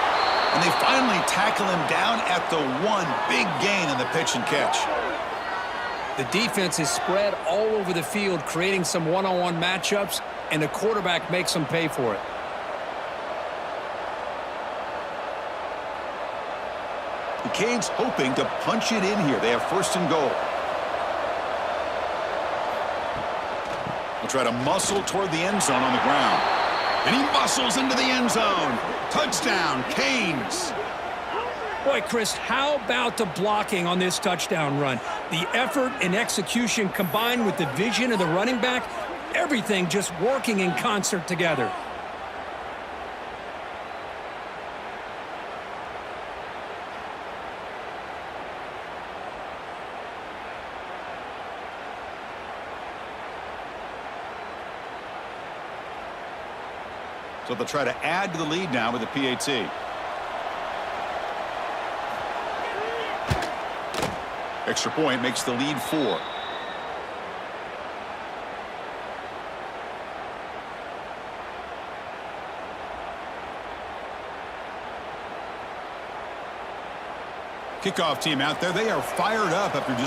And they finally tackle him down at the 1. Big gain in the pitch and catch. The defense is spread all over the field, creating some one-on-one matchups, and the quarterback makes them pay for it. The Canes hoping to punch it in here. They have 1st and goal. We'll try to muscle toward the end zone on the ground. And he muscles into the end zone. Touchdown, Canes. Boy, Chris, how about the blocking on this touchdown run? The effort and execution combined with the vision of the running back, everything just working in concert together. So they'll try to add to the lead now with the PAT. Extra point makes the lead 4. Kickoff team out there. They are fired up after just